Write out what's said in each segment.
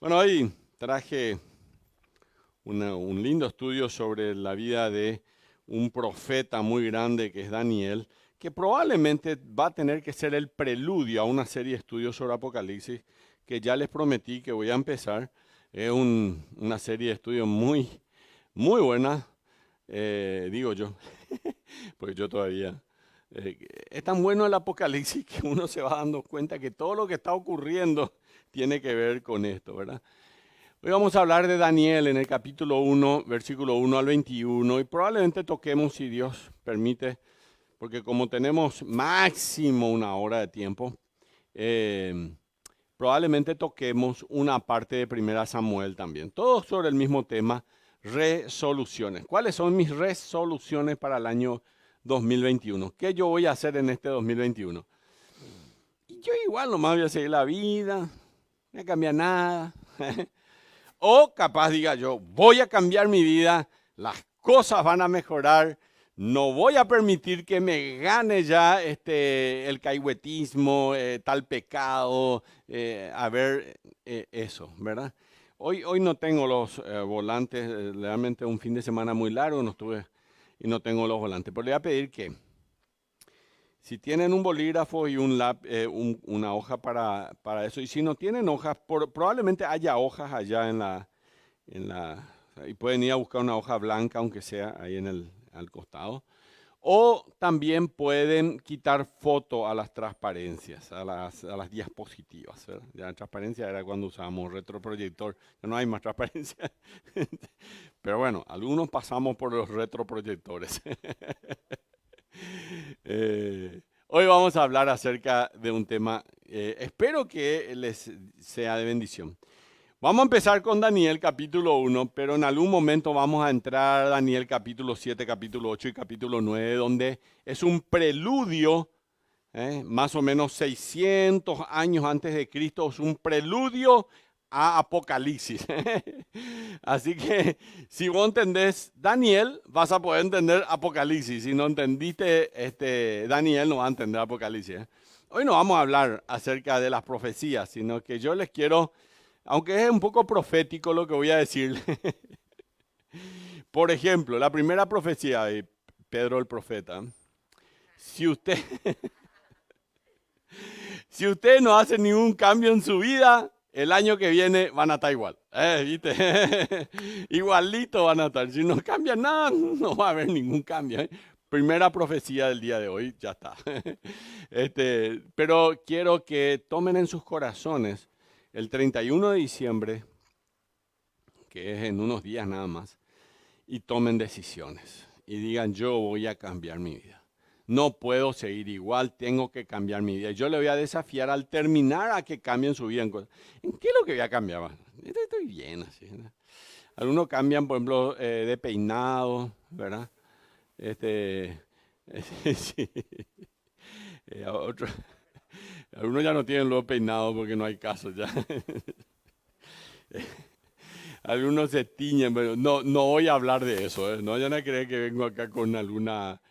Bueno, hoy traje un lindo estudio sobre la vida de un profeta muy grande que es Daniel, que probablemente va a tener que ser el preludio a una serie de estudios sobre Apocalipsis que ya les prometí que voy a empezar. Es una serie de estudios muy buena, digo yo, porque yo todavía... es tan bueno el Apocalipsis que uno se va dando cuenta que todo lo que está ocurriendo tiene que ver con esto, ¿verdad? Hoy vamos a hablar de Daniel en el capítulo 1, versículo 1 al 21, y probablemente toquemos, si Dios permite, porque como tenemos máximo una hora de tiempo, eh, probablemente toquemos una parte de Primera Samuel también. Todo sobre el mismo tema, resoluciones. ¿Cuáles son mis resoluciones para el año 2021? ¿Qué yo voy a hacer en este 2021? Y yo igual nomás voy a seguir la vida, no voy a cambiar nada. O capaz diga yo, voy a cambiar mi vida, las cosas van a mejorar, no voy a permitir que me gane ya el caigüetismo, tal pecado, eso, ¿verdad? Hoy no tengo los volantes, realmente un fin de semana muy largo, no estuve y no tengo los volantes, pero le voy a pedir que si tienen un bolígrafo y una hoja para eso, y si no tienen hojas, probablemente haya hojas allá y pueden ir a buscar una hoja blanca, aunque sea ahí al costado. O también pueden quitar foto a las transparencias, a las diapositivas, ¿verdad? Ya la transparencia era cuando usábamos retroproyector, ya no hay más transparencia. Pero bueno, algunos pasamos por los retroproyectores. Hoy vamos a hablar acerca de un tema, espero que les sea de bendición. Vamos a empezar con Daniel capítulo 1, pero en algún momento vamos a entrar a Daniel capítulo 7, capítulo 8 y capítulo 9, donde es un preludio, más o menos 600 años antes de Cristo, es un preludio a Apocalipsis. Así que si vos entendés Daniel, vas a poder entender Apocalipsis. Si no entendiste Daniel, no vas a entender Apocalipsis. Hoy no vamos a hablar acerca de las profecías, sino que yo les quiero, aunque es un poco profético lo que voy a decir. Por ejemplo, la primera profecía de Pedro el profeta. Si usted, si usted no hace ningún cambio en su vida, el año que viene van a estar igual. ¿Viste? Igualito van a estar. Si no cambian nada, no va a haber ningún cambio. Primera profecía del día de hoy, ya está. Pero quiero que tomen en sus corazones el 31 de diciembre, que es en unos días nada más, y tomen decisiones. Y digan, yo voy a cambiar mi vida. No puedo seguir igual, tengo que cambiar mi vida. Yo le voy a desafiar al terminar a que cambien su vida. ¿En qué es lo que voy a cambiar? Estoy bien así, ¿no? Algunos cambian, por ejemplo, de peinado, ¿verdad? Este, sí. Otros, algunos ya no tienen los peinados porque no hay caso ya. Algunos se tiñen, pero no voy a hablar de eso, ¿eh? No vayan a creer que vengo acá con alguna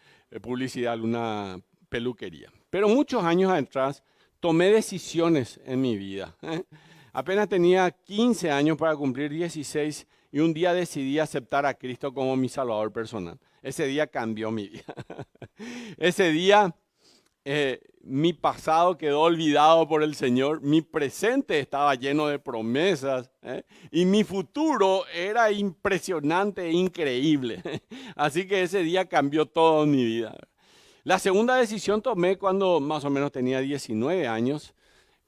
publicidad, alguna peluquería. Pero muchos años atrás tomé decisiones en mi vida, ¿eh? Apenas tenía 15 años para cumplir 16 y un día decidí aceptar a Cristo como mi Salvador personal. Ese día cambió mi vida. Ese día mi pasado quedó olvidado por el Señor, mi presente estaba lleno de promesas, y mi futuro era impresionante e increíble. Así que ese día cambió todo en mi vida. La segunda decisión tomé cuando más o menos tenía 19 años,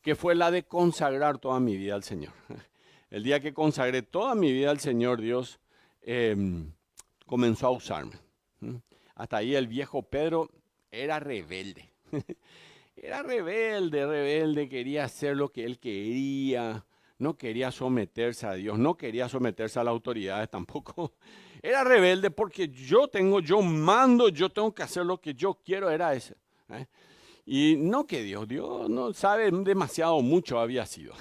que fue la de consagrar toda mi vida al Señor. El día que consagré toda mi vida al Señor, Dios comenzó a usarme. Hasta ahí el viejo Pedro era rebelde. Era rebelde, quería hacer lo que él quería, no quería someterse a Dios, no quería someterse a las autoridades tampoco. Era rebelde porque yo mando, yo tengo que hacer lo que yo quiero, era ese. ¿Eh? Y no que Dios no sabe demasiado mucho había sido.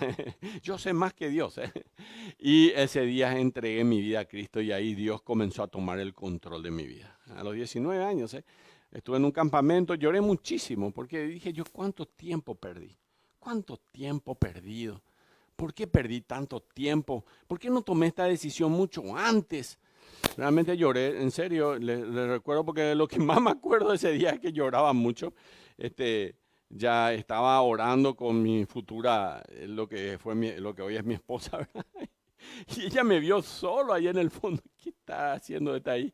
Yo sé más que Dios. Y ese día entregué mi vida a Cristo y ahí Dios comenzó a tomar el control de mi vida. A los 19 años, estuve en un campamento, lloré muchísimo porque dije yo, ¿cuánto tiempo perdí? ¿Cuánto tiempo perdido? ¿por qué perdí tanto tiempo? ¿Por qué no tomé esta decisión mucho antes? Realmente lloré, en serio, le recuerdo porque lo que más me acuerdo de ese día es que lloraba mucho. Ya estaba orando con mi futura, lo que hoy es mi esposa, ¿verdad? Y ella me vio solo ahí en el fondo. ¿Qué está haciendo? Está ahí.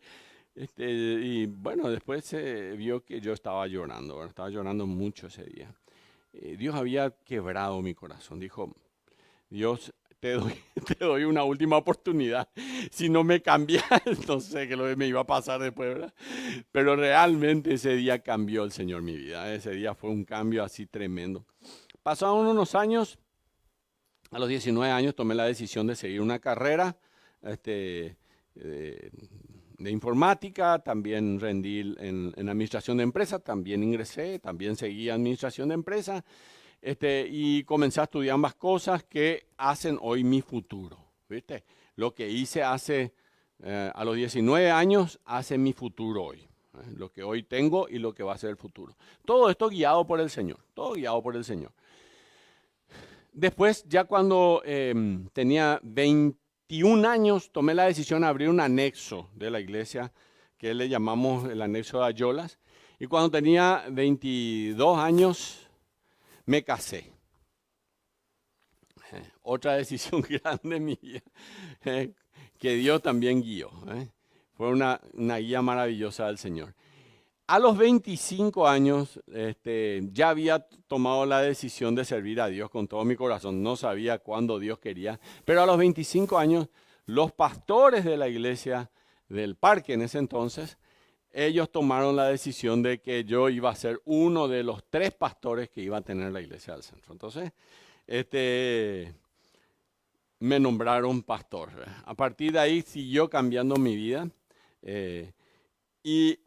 Y bueno, después se vio que yo estaba llorando, ¿verdad? Estaba llorando mucho ese día. Dios había quebrado mi corazón. Dijo, Dios, te doy, te doy una última oportunidad. Si no me cambias, no sé qué es lo que me iba a pasar después, ¿verdad? Pero realmente ese día cambió el Señor mi vida. Ese día fue un cambio así tremendo. Pasaron unos años, a los 19 años tomé la decisión de seguir una carrera de, de informática, también rendí en administración de empresas, también ingresé, también seguí administración de empresas. Y comencé a estudiar ambas cosas que hacen hoy mi futuro. ¿Viste? Lo que hice a los 19 años hace mi futuro hoy. Lo que hoy tengo y lo que va a ser el futuro. Todo esto guiado por el Señor. Todo guiado por el Señor. Después, ya cuando tenía 21 años, tomé la decisión de abrir un anexo de la iglesia que le llamamos el anexo de Ayolas. Y cuando tenía 22 años, me casé. Otra decisión grande en mi vida, que Dios también guió. Fue una guía maravillosa del Señor. A los 25 años ya había tomado la decisión de servir a Dios con todo mi corazón. No sabía cuándo Dios quería, pero a los 25 años los pastores de la iglesia del parque en ese entonces, ellos tomaron la decisión de que yo iba a ser uno de los 3 pastores que iba a tener la iglesia del centro. Entonces, me nombraron pastor. A partir de ahí siguió cambiando mi vida. Y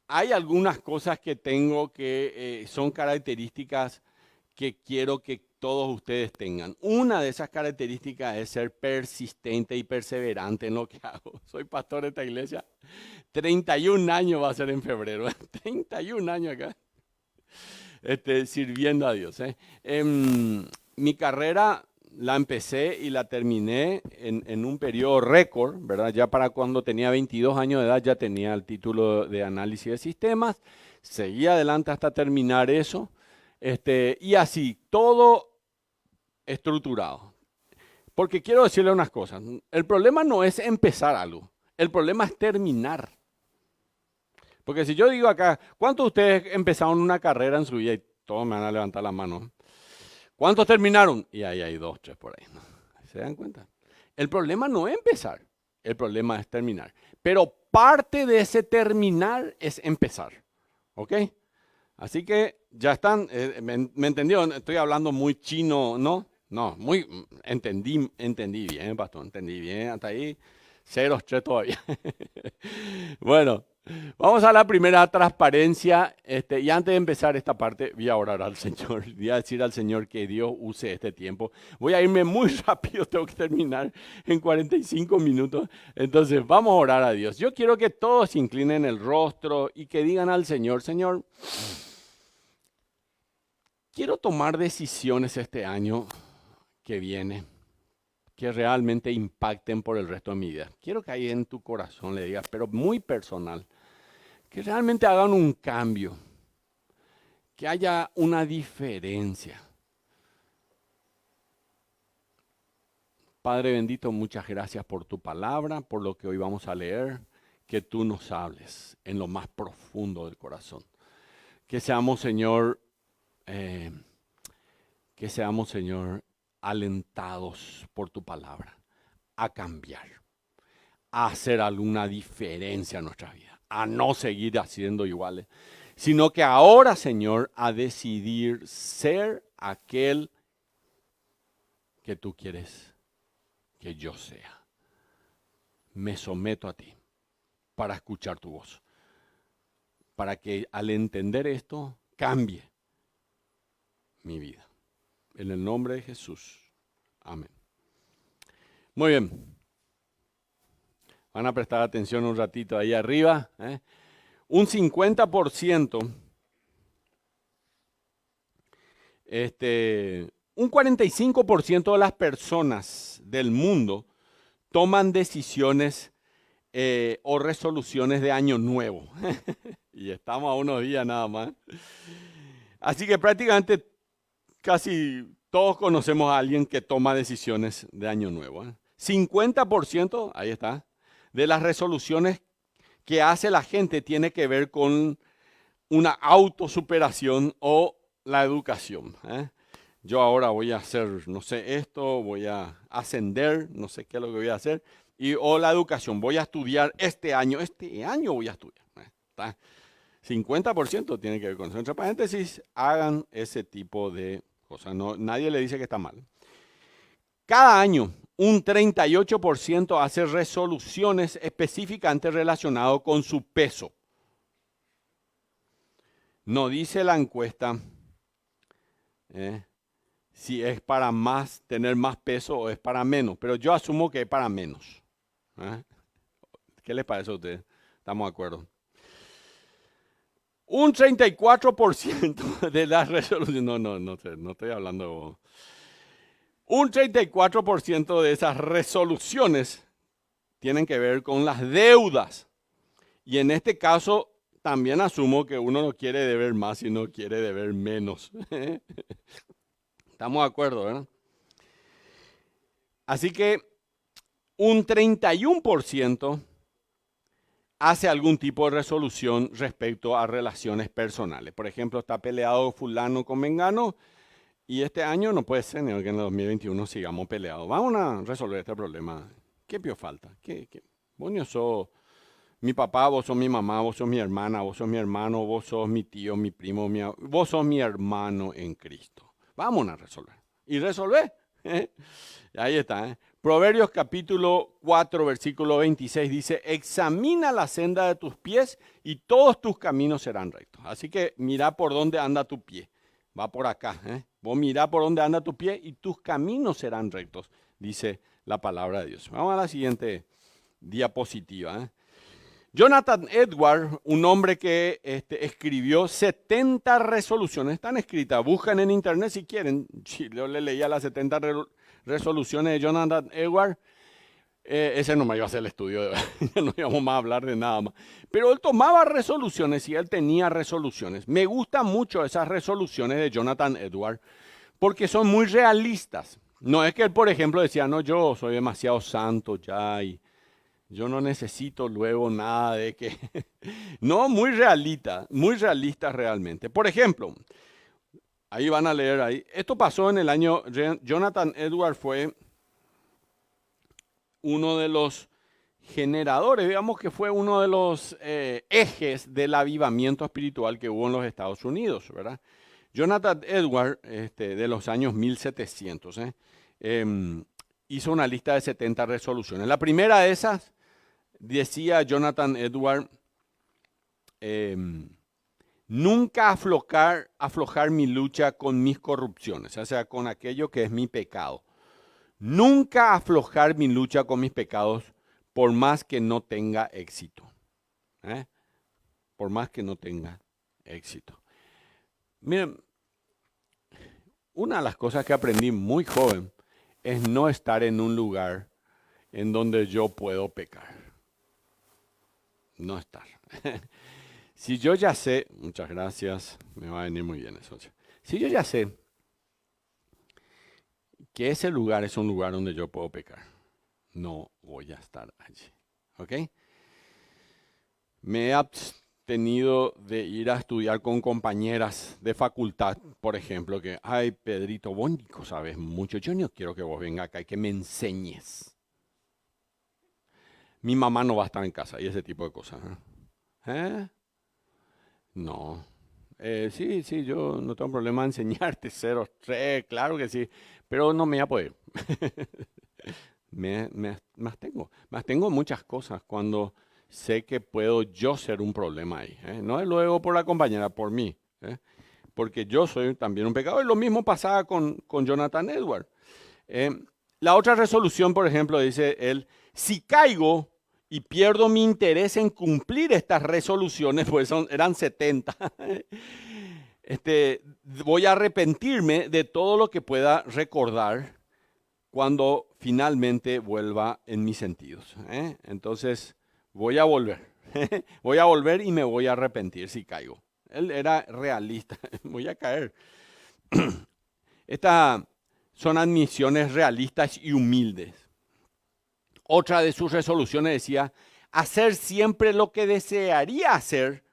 hay algunas cosas que tengo que son características que quiero que todos ustedes tengan. Una de esas características es ser persistente y perseverante en lo que hago. Soy pastor de esta iglesia. 31 años va a ser en febrero. 31 años acá. Sirviendo a Dios. Mi carrera la empecé y la terminé en un periodo récord, ¿verdad? Ya para cuando tenía 22 años de edad ya tenía el título de análisis de sistemas. Seguí adelante hasta terminar eso. Y así, todo estructurado. Porque quiero decirle unas cosas. El problema no es empezar algo. El problema es terminar. Porque si yo digo acá, ¿cuántos de ustedes empezaron una carrera en su vida? Y todos me van a levantar la mano. ¿Cuántos terminaron? Y ahí hay 2, 3 por ahí. ¿No? ¿Se dan cuenta? El problema no es empezar, el problema es terminar. Pero parte de ese terminar es empezar. ¿Ok? Así que ya están, ¿me entendieron? Estoy hablando muy chino, ¿no? No, entendí bien, pastor, entendí bien. Hasta ahí, 0, 3 todavía. Bueno. Vamos a la primera transparencia. Y antes de empezar esta parte, voy a orar al Señor. Voy a decir al Señor que Dios use este tiempo. Voy a irme muy rápido, tengo que terminar en 45 minutos. Entonces, vamos a orar a Dios. Yo quiero que todos inclinen el rostro y que digan al Señor, Señor, quiero tomar decisiones este año que viene que realmente impacten por el resto de mi vida. Quiero que ahí en tu corazón le digas, pero muy personal, que realmente hagan un cambio, que haya una diferencia. Padre bendito, muchas gracias por tu palabra, por lo que hoy vamos a leer, que tú nos hables en lo más profundo del corazón. Que seamos, Señor, alentados por tu palabra a cambiar, a hacer alguna diferencia en nuestra vida, a no seguir haciendo iguales, sino que ahora, Señor, a decidir ser aquel que tú quieres que yo sea. Me someto a ti para escuchar tu voz, para que al entender esto cambie mi vida. En el nombre de Jesús. Amén. Muy bien. Van a prestar atención un ratito ahí arriba. Un 50% un 45% de las personas del mundo toman decisiones o resoluciones de año nuevo. Y estamos a unos días nada más. Así que prácticamente casi todos conocemos a alguien que toma decisiones de año nuevo. 50%, ahí está, de las resoluciones que hace la gente tiene que ver con una autosuperación o la educación. Yo ahora voy a hacer, no sé, esto, voy a ascender, no sé qué es lo que voy a hacer, o la educación, voy a estudiar este año voy a estudiar. ¿Está? 50% tiene que ver con eso. Entre paréntesis, hagan ese tipo de cosas. No, nadie le dice que está mal. Cada año, un 38% hace resoluciones específicamente relacionadas con su peso. No dice la encuesta si es para más, tener más peso o es para menos, pero yo asumo que es para menos. ¿Qué les parece a ustedes? ¿Estamos de acuerdo? Un 34% de las resoluciones, no estoy hablando de vos. Un 34% de esas resoluciones tienen que ver con las deudas. Y en este caso, también asumo que uno no quiere deber más, sino quiere deber menos. Estamos de acuerdo, ¿verdad? Así que un 31% hace algún tipo de resolución respecto a relaciones personales. Por ejemplo, está peleado fulano con mengano y este año no puede ser que en el 2021 sigamos peleados. Vamos a resolver este problema. ¿Qué pio falta? Vos no sos mi papá, vos sos mi mamá, vos sos mi hermana, vos sos mi hermano, vos sos mi tío, mi primo, vos sos mi hermano en Cristo. Vamos a resolver. Y resolver. Ahí está. Proverbios capítulo 4, versículo 26 dice, examina la senda de tus pies y todos tus caminos serán rectos. Así que mira por dónde anda tu pie. Va por acá. Vos mirá por dónde anda tu pie y tus caminos serán rectos, dice la palabra de Dios. Vamos a la siguiente diapositiva. Jonathan Edwards, un hombre que escribió 70 resoluciones, están escritas, buscan en internet si quieren. Yo le leía las 70 resoluciones de Jonathan Edwards. Ese no me iba a hacer el estudio, no íbamos más a hablar de nada más. Pero él tomaba resoluciones y él tenía resoluciones. Me gustan mucho esas resoluciones de Jonathan Edwards porque son muy realistas. No es que él, por ejemplo, decía, no, yo soy demasiado santo ya y yo no necesito luego nada de que... No, muy realista realmente. Por ejemplo, ahí van a leer ahí. Esto pasó en el año... Jonathan Edwards fue uno de los generadores, digamos que fue uno de los ejes del avivamiento espiritual que hubo en los Estados Unidos, ¿verdad? Jonathan Edwards, de los años 1700, hizo una lista de 70 resoluciones. La primera de esas, decía Jonathan Edwards, nunca aflojar mi lucha con mis corrupciones, o sea, con aquello que es mi pecado. Nunca aflojar mi lucha con mis pecados por más que no tenga éxito. Por más que no tenga éxito. Miren, una de las cosas que aprendí muy joven es no estar en un lugar en donde yo puedo pecar. No estar. Si yo ya sé, muchas gracias, me va a venir muy bien eso. Si yo ya sé que ese lugar es un lugar donde yo puedo pecar, no voy a estar allí. ¿Ok? Me he abstenido de ir a estudiar con compañeras de facultad, por ejemplo, que, ay, Pedrito, vos Nico sabes mucho, yo no quiero que vos vengas acá y que me enseñes. Mi mamá no va a estar en casa y ese tipo de cosas. No. Sí, yo no tengo problema en enseñarte 0, 3, claro que sí, pero no me voy a poder. Más tengo muchas cosas cuando sé que puedo yo ser un problema ahí. No es luego por la compañera, por mí. Porque yo soy también un pecador. Y lo mismo pasaba con Jonathan Edwards. La otra resolución, por ejemplo, dice él, si caigo y pierdo mi interés en cumplir estas resoluciones, pues eran 70. voy a arrepentirme de todo lo que pueda recordar cuando finalmente vuelva en mis sentidos. Entonces, voy a volver. Voy a volver y me voy a arrepentir si caigo. Él era realista. Voy a caer. Estas son admisiones realistas y humildes. Otra de sus resoluciones decía, hacer siempre lo que desearía hacer,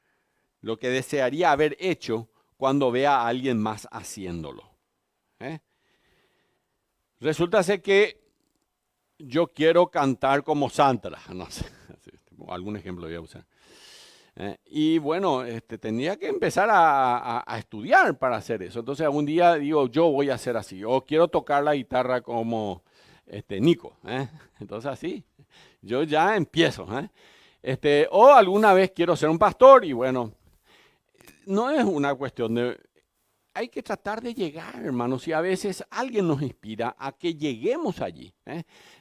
lo que desearía haber hecho cuando vea a alguien más haciéndolo. Resulta ser que yo quiero cantar como Sandra, no sé, algún ejemplo voy a usar. Y bueno, tenía que empezar a estudiar para hacer eso. Entonces algún día digo, yo voy a hacer así, o quiero tocar la guitarra como Nico. Entonces así, yo ya empiezo. O alguna vez quiero ser un pastor y bueno, no es una cuestión de... Hay que tratar de llegar, hermanos, y a veces alguien nos inspira a que lleguemos allí.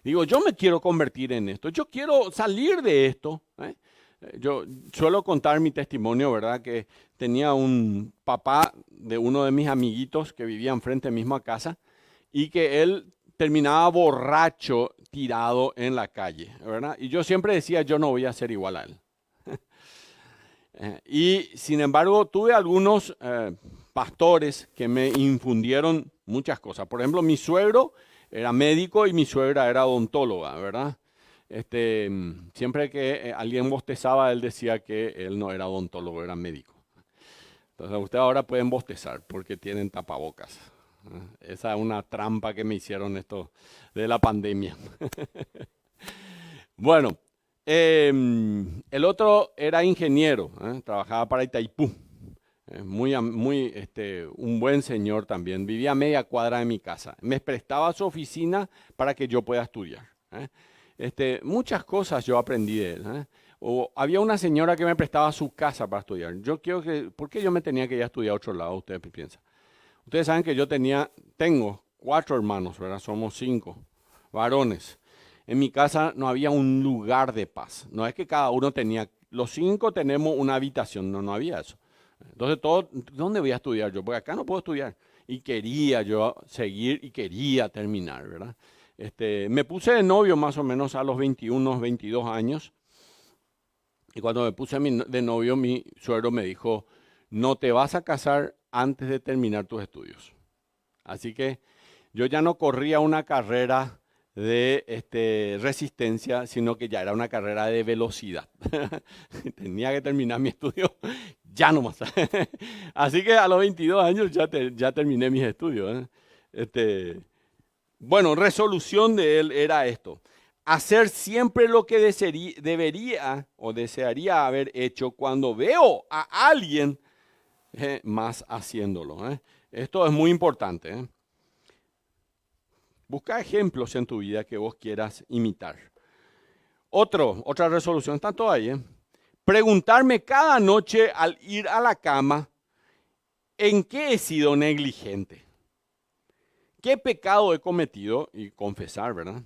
Digo, yo me quiero convertir en esto, yo quiero salir de esto. Yo suelo contar mi testimonio, ¿verdad? Que tenía un papá de uno de mis amiguitos que vivía enfrente mismo a casa y que él terminaba borracho, tirado en la calle, ¿verdad? Y yo siempre decía, yo no voy a ser igual a él. Y sin embargo, tuve algunos pastores que me infundieron muchas cosas. Por ejemplo, mi suegro era médico y mi suegra era odontóloga, ¿verdad? Siempre que alguien bostezaba, él decía que él no era odontólogo, era médico. Entonces, ustedes ahora pueden bostezar porque tienen tapabocas. Esa es una trampa que me hicieron esto de la pandemia. Bueno. El otro era ingeniero, trabajaba para Itaipú, un buen señor también, vivía a media cuadra de mi casa, me prestaba su oficina para que yo pueda estudiar. Muchas cosas yo aprendí de él. O había una señora que me prestaba su casa para estudiar. ¿Por qué yo me tenía que ir a estudiar a otro lado? Ustedes piensan. Ustedes saben que tengo 4 hermanos, ¿verdad? Somos 5 varones. En mi casa no había un lugar de paz. No es que cada uno los 5 tenemos una habitación, no había eso. Entonces, ¿dónde voy a estudiar yo? Porque acá no puedo estudiar. Y quería yo seguir y quería terminar, ¿verdad? Me puse de novio más o menos a los 21, 22 años. Y cuando me puse de novio, mi suegro me dijo, no te vas a casar antes de terminar tus estudios. Así que yo ya no corría una carrera de resistencia, sino que ya era una carrera de velocidad. Tenía que terminar mi estudio ya nomás. Así que a los 22 años ya terminé mis estudios. Bueno, resolución de él era esto. Hacer siempre lo que debería o desearía haber hecho cuando veo a alguien más haciéndolo. Esto es muy importante. Busca ejemplos en tu vida que vos quieras imitar. Otra resolución, está todo ahí. Preguntarme cada noche al ir a la cama, ¿en qué he sido negligente? ¿Qué pecado he cometido? Y confesar, ¿verdad?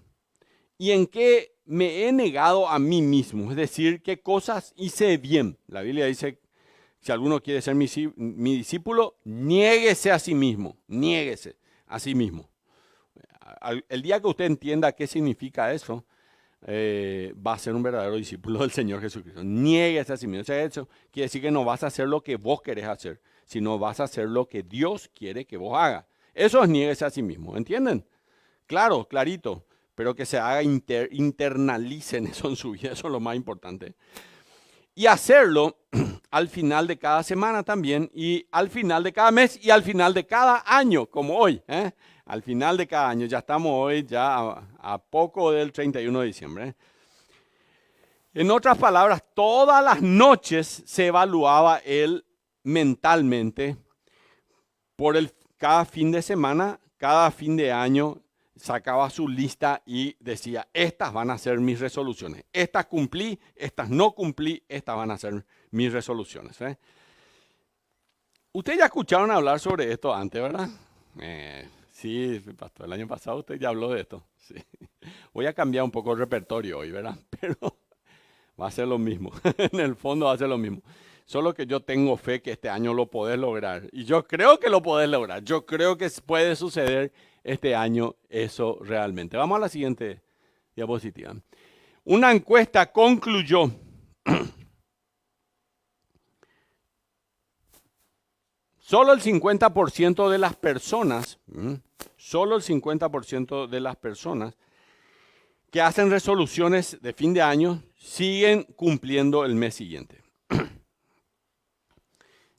¿Y en qué me he negado a mí mismo? Es decir, ¿qué cosas hice bien? La Biblia dice, si alguno quiere ser mi discípulo, niéguese a sí mismo, niéguese a sí mismo. El día que usted entienda qué significa eso, va a ser un verdadero discípulo del Señor Jesucristo. Niéguese a sí mismo. O sea, eso quiere decir que no vas a hacer lo que vos querés hacer, sino vas a hacer lo que Dios quiere que vos hagas. Eso es niéguese a sí mismo, ¿entienden? Claro, clarito, pero que se haga, internalicen eso en su vida, eso es lo más importante. Y hacerlo al final de cada semana también, y al final de cada mes, y al final de cada año, como hoy. Al final de cada año, ya estamos hoy ya a poco del 31 de diciembre. En otras palabras, todas las noches se evaluaba él mentalmente por cada fin de semana, cada fin de año, sacaba su lista y decía, estas van a ser mis resoluciones. Estas cumplí, estas no cumplí, estas van a ser mis resoluciones. Ustedes ya escucharon hablar sobre esto antes, ¿verdad? Sí, pastor, el año pasado usted ya habló de esto. Sí. Voy a cambiar un poco el repertorio hoy, ¿verdad? Pero va a ser lo mismo. En el fondo va a ser lo mismo. Solo que yo tengo fe que este año lo podés lograr. Y yo creo que lo podés lograr. Yo creo que puede suceder este año eso realmente. Vamos a la siguiente diapositiva. Una encuesta concluyó solo el 50% de las personas, solo el 50% de las personas que hacen resoluciones de fin de año siguen cumpliendo el mes siguiente.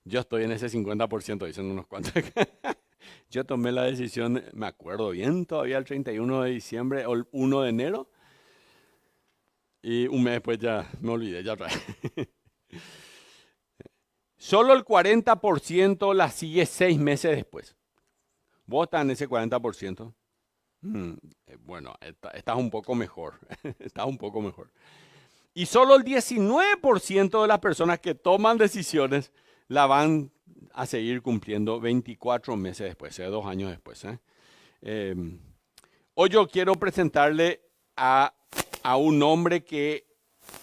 Yo estoy en ese 50%, dicen unos cuantos. Yo tomé la decisión, me acuerdo bien, todavía el 31 de diciembre o el 1 de enero. Y un mes después ya me olvidé, ya otra vez. Solo el 40% la sigue 6 meses después. ¿Vos estás en ese 40%? Bueno, estás un poco mejor. Estás un poco mejor. Y solo el 19% de las personas que toman decisiones la van a seguir cumpliendo 24 meses después, 2 años después. Hoy yo quiero presentarle a un hombre que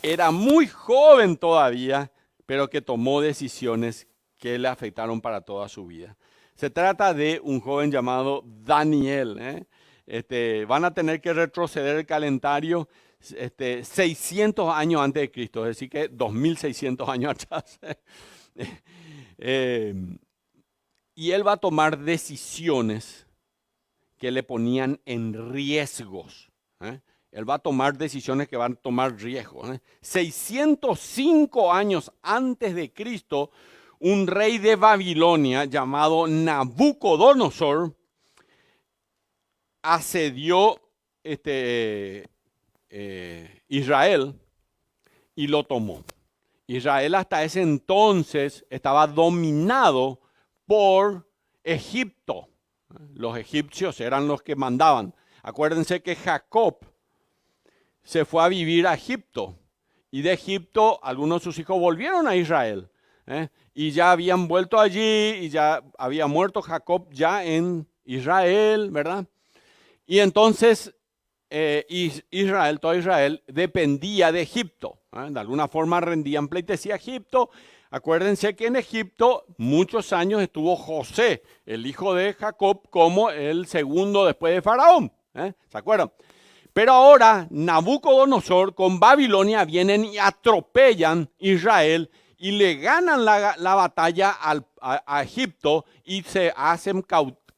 era muy joven todavía, pero que tomó decisiones que le afectaron para toda su vida. Se trata de un joven llamado Daniel. Van a tener que retroceder el calendario 600 años antes de Cristo, es decir que 2600 años atrás. Y él va a tomar decisiones que le ponían en riesgos. Él va a tomar decisiones que van a tomar riesgos. 605 años antes de Cristo, un rey de Babilonia llamado Nabucodonosor asedió Israel y lo tomó. Israel hasta ese entonces estaba dominado por Egipto. Los egipcios eran los que mandaban. Acuérdense que Jacob se fue a vivir a Egipto. Y de Egipto algunos de sus hijos volvieron a Israel. Y ya habían vuelto allí y ya había muerto Jacob ya en Israel, ¿verdad? Y entonces Israel, todo Israel, dependía de Egipto. De alguna forma rendían pleitesía a Egipto. Acuérdense que en Egipto muchos años estuvo José, el hijo de Jacob, como el segundo después de Faraón. ¿Se acuerdan? Pero ahora Nabucodonosor con Babilonia vienen y atropellan Israel y le ganan la batalla a Egipto y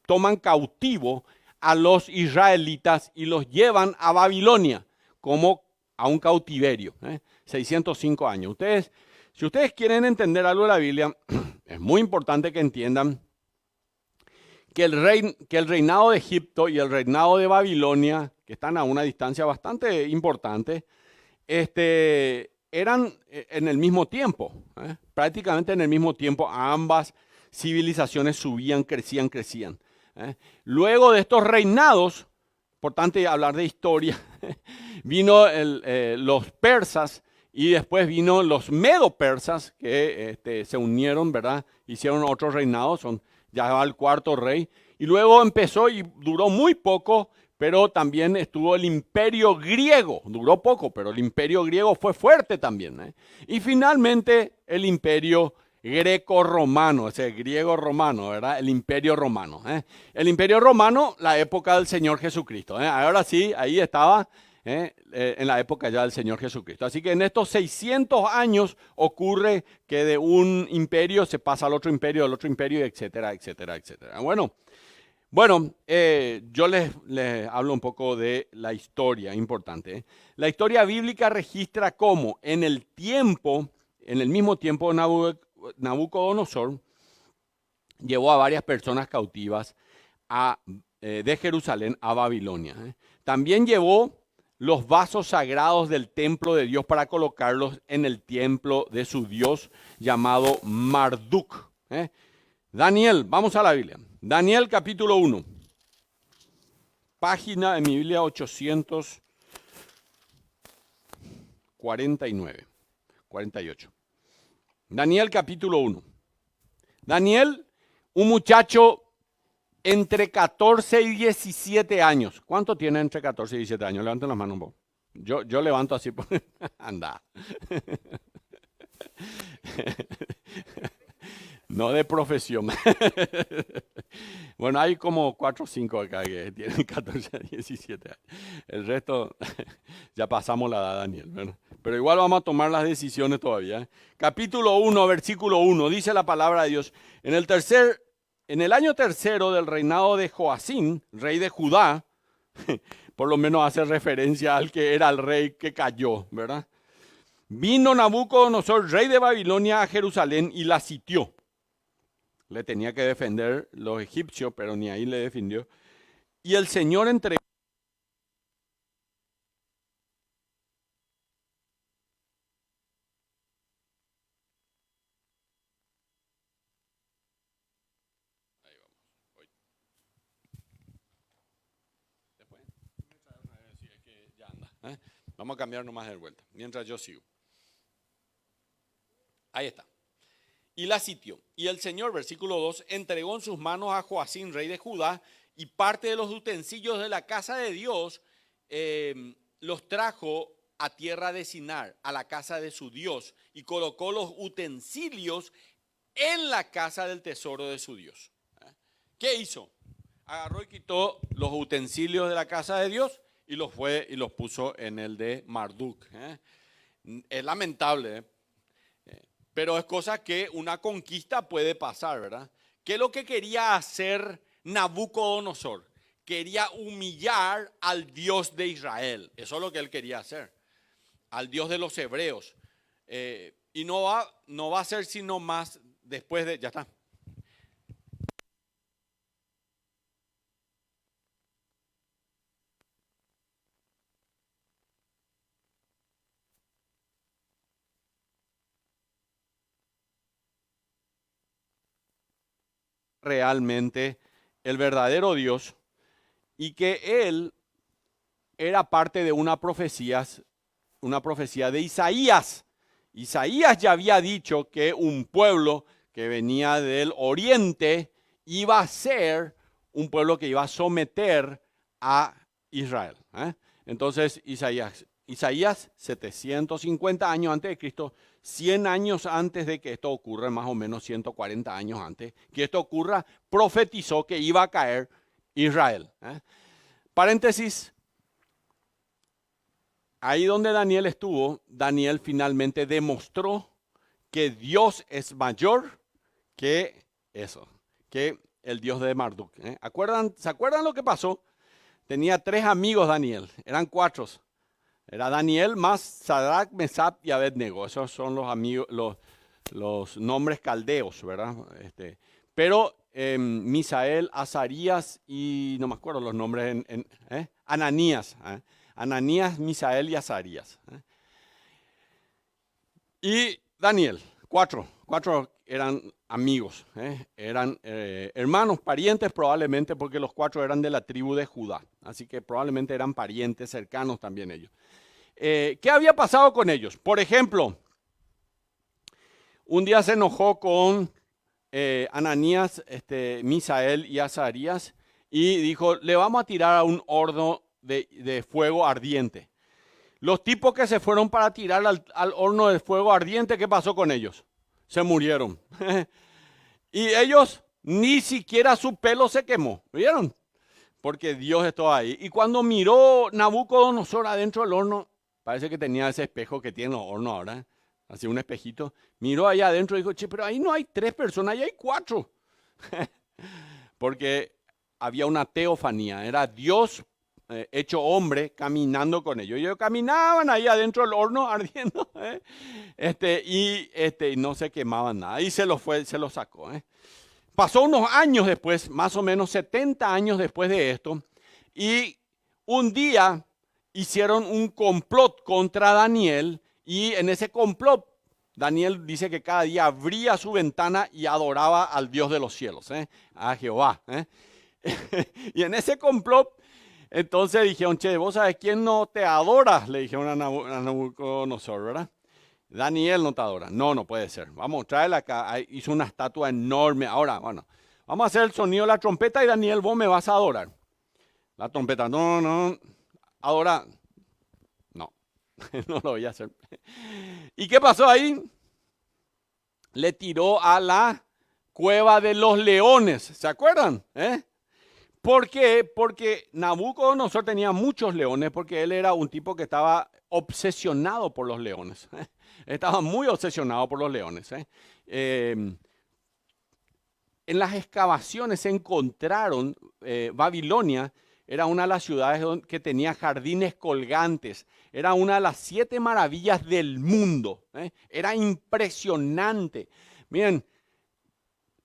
toman cautivo a los israelitas y los llevan a Babilonia como a un cautiverio. 605 años. Si ustedes quieren entender algo de la Biblia, es muy importante que entiendan que el reinado de Egipto y el reinado de Babilonia, que están a una distancia bastante importante, eran en el mismo tiempo. Prácticamente en el mismo tiempo ambas civilizaciones subían, crecían. Luego de estos reinados, importante hablar de historia, vino los persas y después vino los medo-persas que se unieron, ¿verdad? Hicieron otro reinado, ya va el cuarto rey. Y luego empezó y duró muy poco, pero también estuvo el imperio griego. Duró poco, pero el imperio griego fue fuerte también. Y finalmente el imperio greco-romano, ese griego-romano, ¿verdad? El imperio romano. El imperio romano, la época del Señor Jesucristo. Ahora sí, ahí estaba en la época ya del Señor Jesucristo. Así que en estos 600 años ocurre que de un imperio se pasa al otro imperio, etcétera, etcétera, etcétera. Bueno, yo les hablo un poco de la historia importante. La historia bíblica registra cómo en el mismo tiempo Nabucodonosor llevó a varias personas cautivas de Jerusalén a Babilonia. También llevó los vasos sagrados del templo de Dios para colocarlos en el templo de su Dios llamado Marduk. Daniel, vamos a la Biblia. Daniel capítulo 1. Página en mi Biblia 848. Daniel capítulo 1. Daniel, un muchacho entre 14 y 17 años. ¿Cuánto tiene entre 14 y 17 años? Levanten las manos un poco. Yo levanto así. Anda. No de profesión. Bueno, hay como 4 o 5 acá que tienen 14 a 17 años. El resto, ya pasamos la edad, Daniel, ¿verdad? Pero igual vamos a tomar las decisiones todavía, ¿eh? Capítulo 1, versículo 1, dice la palabra de Dios. En el año tercero del reinado de Joacín, rey de Judá, por lo menos hace referencia al que era el rey que cayó, ¿verdad? Vino Nabucodonosor, rey de Babilonia, a Jerusalén y la sitió. Le tenía que defender los egipcios, pero ni ahí le defendió. Y el Señor entregó. Ahí vamos. Hoy. Después, si es que ya anda, ¿eh? Vamos a cambiar nomás de vuelta, mientras yo sigo. Ahí está. Y la sitió. Y el Señor, versículo 2, entregó en sus manos a Joacín, rey de Judá, y parte de los utensilios de la casa de Dios los trajo a tierra de Sinar, a la casa de su Dios, y colocó los utensilios en la casa del tesoro de su Dios. ¿Qué hizo? Agarró y quitó los utensilios de la casa de Dios y los fue y los puso en el de Marduk. Es lamentable, pero es cosa que una conquista puede pasar, ¿verdad? ¿Qué es lo que quería hacer Nabucodonosor? Quería humillar al Dios de Israel. Eso es lo que él quería hacer. Al Dios de los hebreos. Y no va a ser sino más después de... Ya está. Realmente el verdadero Dios y que él era parte de una profecía de Isaías. Isaías ya había dicho que un pueblo que venía del oriente iba a ser un pueblo que iba a someter a Israel. Entonces Isaías 750 años antes de Cristo, 100 años antes de que esto ocurra, más o menos 140 años antes que esto ocurra, profetizó que iba a caer Israel. Paréntesis. Ahí donde Daniel estuvo, Daniel finalmente demostró que Dios es mayor que eso, que el Dios de Marduk. ¿Se acuerdan lo que pasó? Tenía 3 amigos Daniel, eran 4. Era Daniel más Sadrach, Mesach y Abednego. Esos son los amigos, los nombres caldeos, ¿verdad? Pero Misael, Azarías y no me acuerdo los nombres Ananías. Ananías, Misael y Azarías. Y Daniel, 4 eran amigos, eran hermanos, parientes probablemente, porque los 4 eran de la tribu de Judá, así que probablemente eran parientes cercanos también ellos. ¿Qué había pasado con ellos? Por ejemplo, un día se enojó con Ananías, Misael y Azarías y dijo, le vamos a tirar a un horno de fuego ardiente. Los tipos que se fueron para tirar al horno de fuego ardiente, ¿qué pasó con ellos? Se murieron. Y ellos, ni siquiera su pelo se quemó, ¿vieron? Porque Dios estaba ahí. Y cuando miró Nabucodonosor adentro del horno, parece que tenía ese espejo que tienen los hornos ahora, así un espejito, miró allá adentro y dijo, che, pero ahí no hay 3 personas, ahí hay 4. Porque había una teofanía, era Dios hecho hombre caminando con ellos. Ellos caminaban ahí adentro del horno ardiendo y no se quemaban nada. Y se los sacó. Pasó unos años después, más o menos 70 años después de esto, y un día hicieron un complot contra Daniel y en ese complot Daniel dice que cada día abría su ventana y adoraba al Dios de los cielos, a Jehová. Y en ese complot, entonces dijeron, che, ¿vos sabés quién no te adora? Le dijeron a Nabucodonosor, ¿verdad? Daniel no te adora. No, no puede ser. Vamos, tráela acá. Hizo una estatua enorme. Ahora, bueno, vamos a hacer el sonido de la trompeta y Daniel, vos me vas a adorar. La trompeta, no, adora. No, no lo voy a hacer. ¿Y qué pasó ahí? le tiró a la cueva de los leones. ¿Se acuerdan? ¿Por qué? Porque Nabucodonosor tenía muchos leones, porque él era un tipo que estaba obsesionado por los leones. Estaba muy obsesionado por los leones. En las excavaciones se encontraron, Babilonia era una de las ciudades que tenía jardines colgantes. Era una de las 7 maravillas del mundo. Era impresionante. Miren,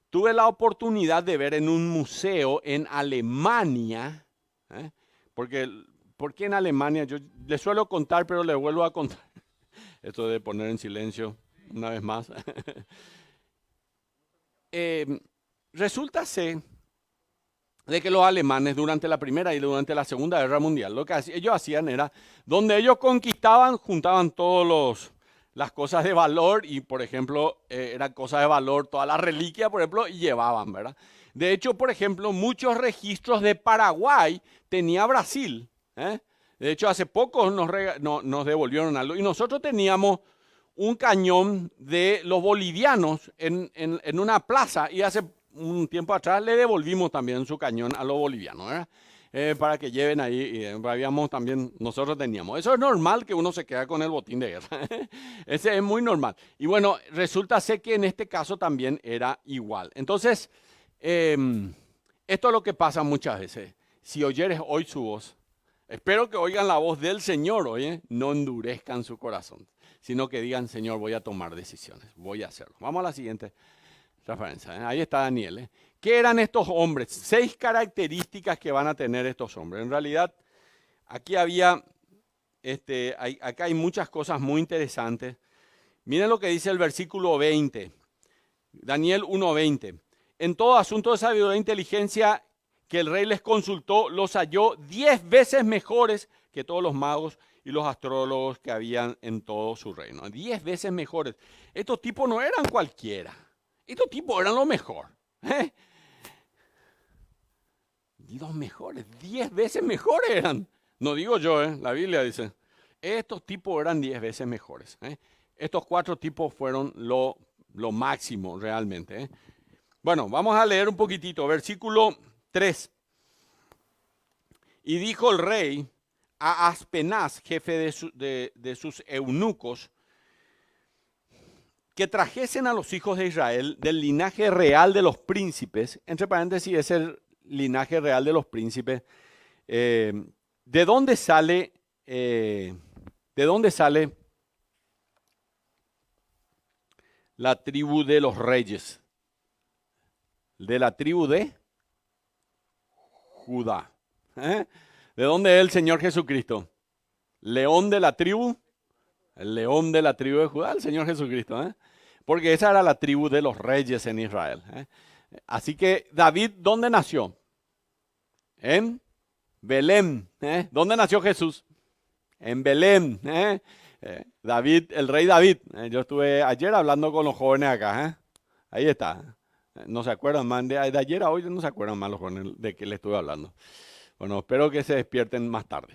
tuve la oportunidad de ver en un museo en Alemania, ¿por qué en Alemania? Yo les suelo contar, pero les vuelvo a contar. Esto de poner en silencio una vez más. Resulta ser de que los alemanes durante la Primera y durante la Segunda Guerra Mundial, lo que ellos hacían era, donde ellos conquistaban, juntaban todas las cosas de valor y, por ejemplo, eran cosas de valor, todas las reliquias, por ejemplo, y llevaban, ¿verdad? De hecho, por ejemplo, muchos registros de Paraguay tenía Brasil. De hecho, hace poco nos devolvieron algo y nosotros teníamos un cañón de los bolivianos en una plaza y hace un tiempo atrás le devolvimos también su cañón a los bolivianos, ¿verdad? Para que lleven ahí, habíamos también, nosotros teníamos. Eso es normal que uno se quede con el botín de guerra. Ese es muy normal. Y bueno, resulta ser que en este caso también era igual. Entonces, esto es lo que pasa muchas veces. Si oyeres hoy su voz, espero que oigan la voz del Señor hoy, no endurezcan su corazón, sino que digan, Señor, voy a tomar decisiones, voy a hacerlo. Vamos a la siguiente referencia. Ahí está Daniel. ¿Qué eran estos hombres? 6 características que van a tener estos hombres. En realidad, aquí acá hay muchas cosas muy interesantes. Miren lo que dice el versículo 20. Daniel 1:20. En todo asunto de sabiduría e inteligencia que el rey les consultó, los halló 10 veces mejores que todos los magos y los astrólogos que habían en todo su reino. 10 veces mejores. Estos tipos no eran cualquiera. Estos tipos eran lo mejor. Los mejores, 10 veces mejores eran. No digo yo, la Biblia dice. Estos tipos eran 10 veces mejores. Estos 4 tipos fueron lo máximo realmente. Bueno, vamos a leer un poquitito. Versículo 3. Y dijo el rey a Aspenaz, jefe de sus eunucos, que trajesen a los hijos de Israel del linaje real de los príncipes, entre paréntesis es el linaje real de los príncipes, ¿de dónde sale la tribu de los reyes? De la tribu de Judá. ¿De dónde es el Señor Jesucristo? León de la tribu. El león de la tribu de Judá, el Señor Jesucristo. Porque esa era la tribu de los reyes en Israel. Así que David, ¿dónde nació? En Belén. ¿Dónde nació Jesús? En Belén. David, el rey David. Yo estuve ayer hablando con los jóvenes acá. Ahí está. No se acuerdan más de ayer a hoy, no se acuerdan más los jóvenes de que les estuve hablando. Bueno, espero que se despierten más tarde.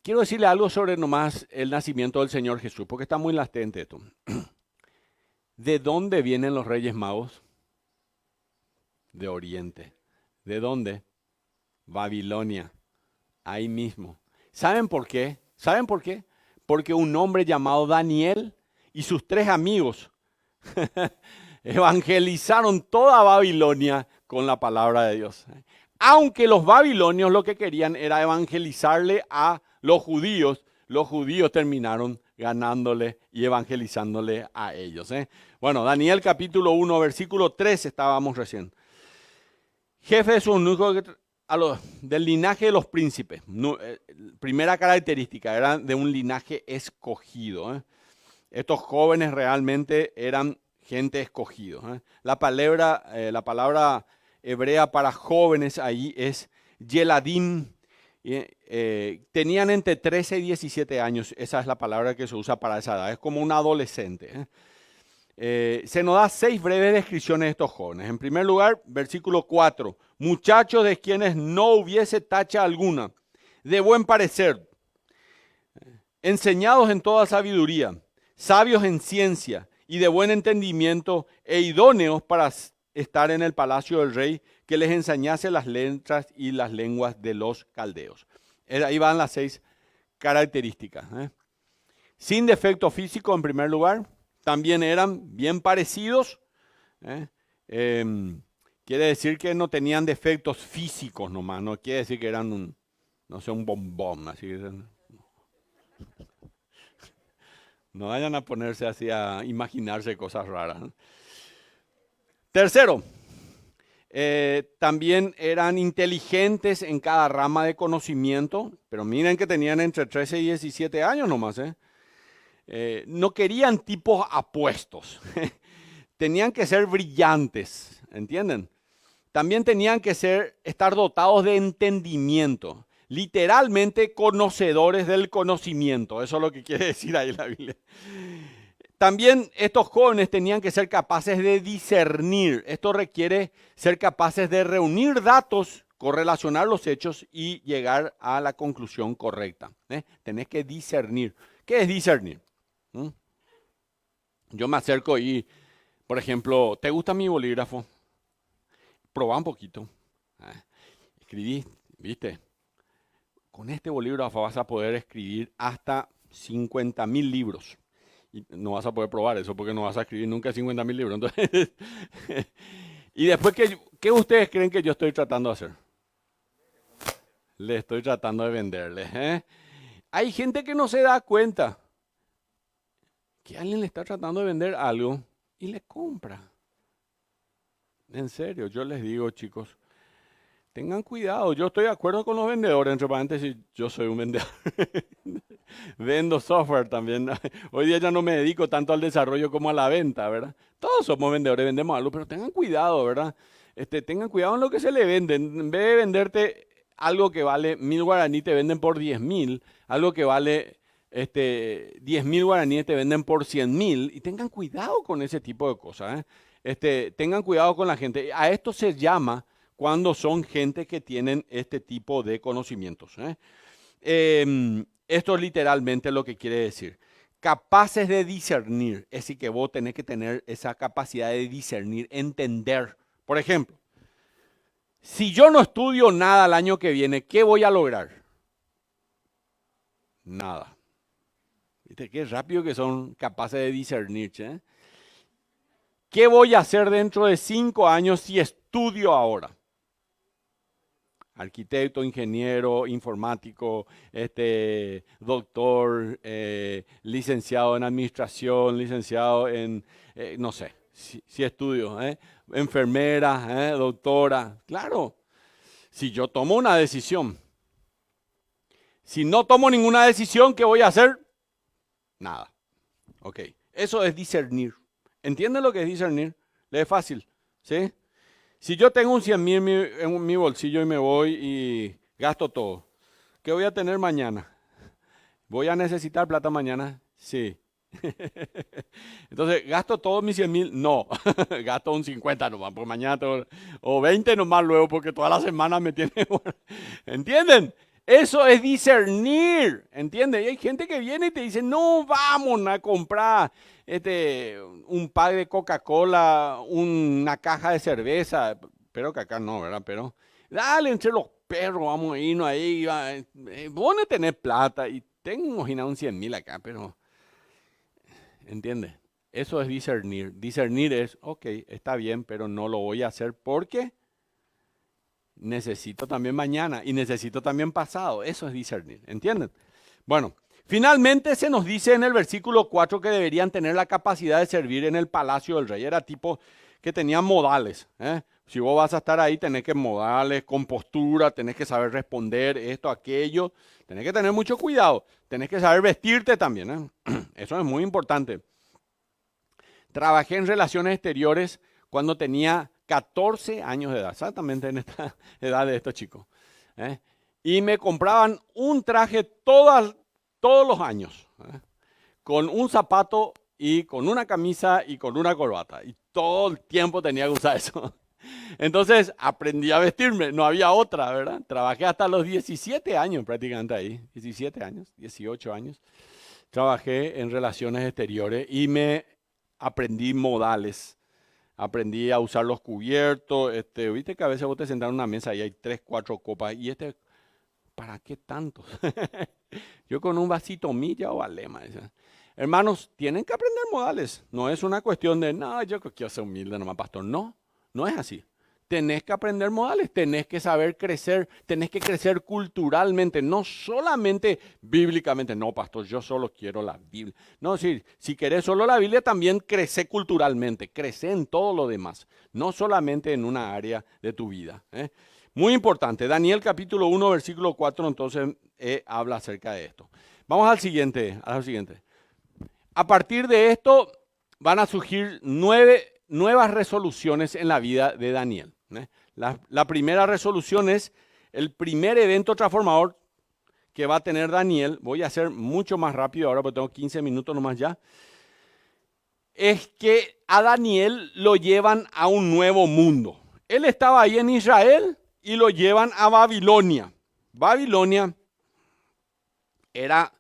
Quiero decirle algo sobre nomás el nacimiento del Señor Jesús, porque está muy latente esto. ¿De dónde vienen los Reyes Magos? De Oriente. ¿De dónde? Babilonia. Ahí mismo. ¿Saben por qué? ¿Saben por qué? Porque un hombre llamado Daniel y sus 3 amigos evangelizaron toda Babilonia con la palabra de Dios. Aunque los babilonios lo que querían era evangelizarle a los judíos terminaron ganándole y evangelizándole a ellos. Bueno, Daniel capítulo 1, versículo 3 estábamos recién. Jefe de sus eunucos del linaje de los príncipes. Primera característica, eran de un linaje escogido. Estos jóvenes realmente eran gente escogida. La palabra hebrea para jóvenes ahí es Yeladim. Tenían entre 13 y 17 años. Esa es la palabra que se usa para esa edad. Es como un adolescente. Se nos da 6 breves descripciones de estos jóvenes. En primer lugar, versículo 4. Muchachos de quienes no hubiese tacha alguna, de buen parecer, enseñados en toda sabiduría, sabios en ciencia y de buen entendimiento e idóneos para estar en el palacio del rey, que les enseñase las letras y las lenguas de los caldeos. Ahí van las 6 características. Sin defecto físico en primer lugar, también eran bien parecidos. Quiere decir que no tenían defectos físicos nomás, no quiere decir que eran un bombón, así que no vayan a ponerse así a imaginarse cosas raras. Tercero, también eran inteligentes en cada rama de conocimiento, pero miren que tenían entre 13 y 17 años nomás. No querían tipos apuestos, tenían que ser brillantes, ¿entienden? También tenían que estar dotados de entendimiento, literalmente conocedores del conocimiento, eso es lo que quiere decir ahí la Biblia. También estos jóvenes tenían que ser capaces de discernir. Esto requiere ser capaces de reunir datos, correlacionar los hechos y llegar a la conclusión correcta. Tenés que discernir. ¿Qué es discernir? Yo me acerco y, por ejemplo, ¿te gusta mi bolígrafo? Probá un poquito. Escribí, ¿viste? Con este bolígrafo vas a poder escribir hasta 50.000 libros. Y no vas a poder probar eso porque no vas a escribir nunca 50.000 libros. Entonces, y después, ¿qué ustedes creen que yo estoy tratando de hacer? Le estoy tratando de venderles. Hay gente que no se da cuenta que alguien le está tratando de vender algo y le compra. En serio, yo les digo, chicos, tengan cuidado. Yo estoy de acuerdo con los vendedores, entre paréntesis, yo soy un vendedor. Vendo software también. Hoy día ya no me dedico tanto al desarrollo como a la venta, ¿verdad? Todos somos vendedores, vendemos algo, pero tengan cuidado, ¿verdad? Tengan cuidado en lo que se le venden. En vez de venderte algo que vale 1.000 guaraníes, te venden por 10.000. Algo que vale 10.000 guaraníes, te venden por 100.000. Y tengan cuidado con ese tipo de cosas. Tengan cuidado con la gente. A esto se llama cuando son gente que tienen este tipo de conocimientos. Esto es literalmente lo que quiere decir. Capaces de discernir. Es decir, que vos tenés que tener esa capacidad de discernir, entender. Por ejemplo, si yo no estudio nada el año que viene, ¿qué voy a lograr? Nada. ¿Viste qué rápido que son capaces de discernir? ¿Qué voy a hacer dentro de 5 años si estudio ahora? Arquitecto, ingeniero, informático, doctor, licenciado en administración, licenciado en, no sé, si estudio, enfermera, doctora. Claro, si yo tomo una decisión, si no tomo ninguna decisión, ¿qué voy a hacer? Nada. Ok, eso es discernir. ¿Entienden lo que es discernir? Le es fácil, ¿sí? Si yo tengo un 100.000 en mi bolsillo y me voy y gasto todo, ¿qué voy a tener mañana? ¿Voy a necesitar plata mañana? Sí. Entonces, ¿gasto todos mis 100.000? No, gasto un 50 nomás, por mañana tengo, o 20 nomás luego, porque toda la semana me tiene... ¿Entienden? Eso es discernir, ¿entiendes? Y hay gente que viene y te dice, no, vamos a comprar un pack de Coca-Cola, una caja de cerveza, pero que acá no, ¿verdad? Pero dale, entre los perros, vamos a irnos ahí, vos no tenés plata y tengo un 100.000 acá, pero, ¿entiendes? Eso es discernir. Discernir es, ok, está bien, pero no lo voy a hacer porque necesito también mañana y necesito también pasado. Eso es discernir, ¿entienden? Bueno, finalmente se nos dice en el versículo 4 que deberían tener la capacidad de servir en el palacio del rey. Era tipo que tenían modales. Si vos vas a estar ahí, tenés que modales, compostura, tenés que saber responder esto, aquello. Tenés que tener mucho cuidado. Tenés que saber vestirte también. Eso es muy importante. Trabajé en relaciones exteriores cuando tenía 14 años de edad, exactamente en esta edad de estos chicos. Y me compraban un traje todos los años, con un zapato y con una camisa y con una corbata. Y todo el tiempo tenía que usar eso. Entonces aprendí a vestirme, no había otra, ¿verdad? Trabajé hasta los 17 años prácticamente ahí, 17 años, 18 años. Trabajé en relaciones exteriores y me aprendí modales. Aprendí a usar los cubiertos. Viste que a veces vos te sentás en una mesa y hay 3, 4 copas. Y ¿para qué tanto? Yo con un vasito milla o alema. Hermanos, tienen que aprender modales. No es una cuestión de, no, yo quiero ser humilde nomás, pastor. No, no es así. Tenés que aprender modales, tenés que saber crecer, tenés que crecer culturalmente, no solamente bíblicamente. No, pastor, yo solo quiero la Biblia. No, si querés solo la Biblia, también crece culturalmente, crece en todo lo demás, no solamente en una área de tu vida. Muy importante, Daniel capítulo 1, versículo 4, entonces habla acerca de esto. Vamos al siguiente. A partir de esto van a surgir nuevas resoluciones en la vida de Daniel. La primera resolución es el primer evento transformador que va a tener Daniel. Voy a hacer mucho más rápido ahora porque tengo 15 minutos nomás ya. Es que a Daniel lo llevan a un nuevo mundo. Él estaba ahí en Israel y lo llevan a Babilonia. Babilonia era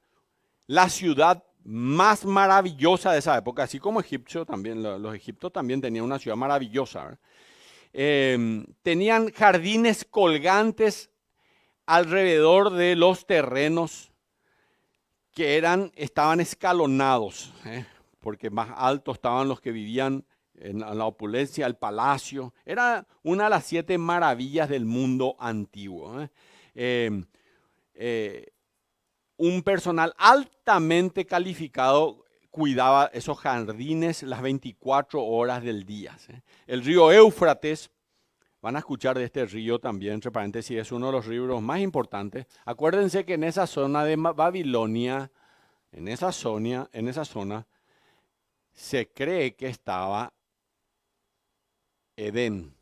la ciudad más maravillosa de esa época, así como Egipto también. Los egipcios también tenían una ciudad maravillosa, ¿verdad? Tenían jardines colgantes alrededor de los terrenos que estaban escalonados, porque más altos estaban los que vivían en la opulencia, el palacio. Era una de las 7 maravillas del mundo antiguo. Un personal altamente calificado cuidaba esos jardines las 24 horas del día. El río Éufrates, van a escuchar de este río también, entre paréntesis, es uno de los ríos más importantes. Acuérdense que en esa zona de Babilonia, en esa zona, se cree que estaba Edén.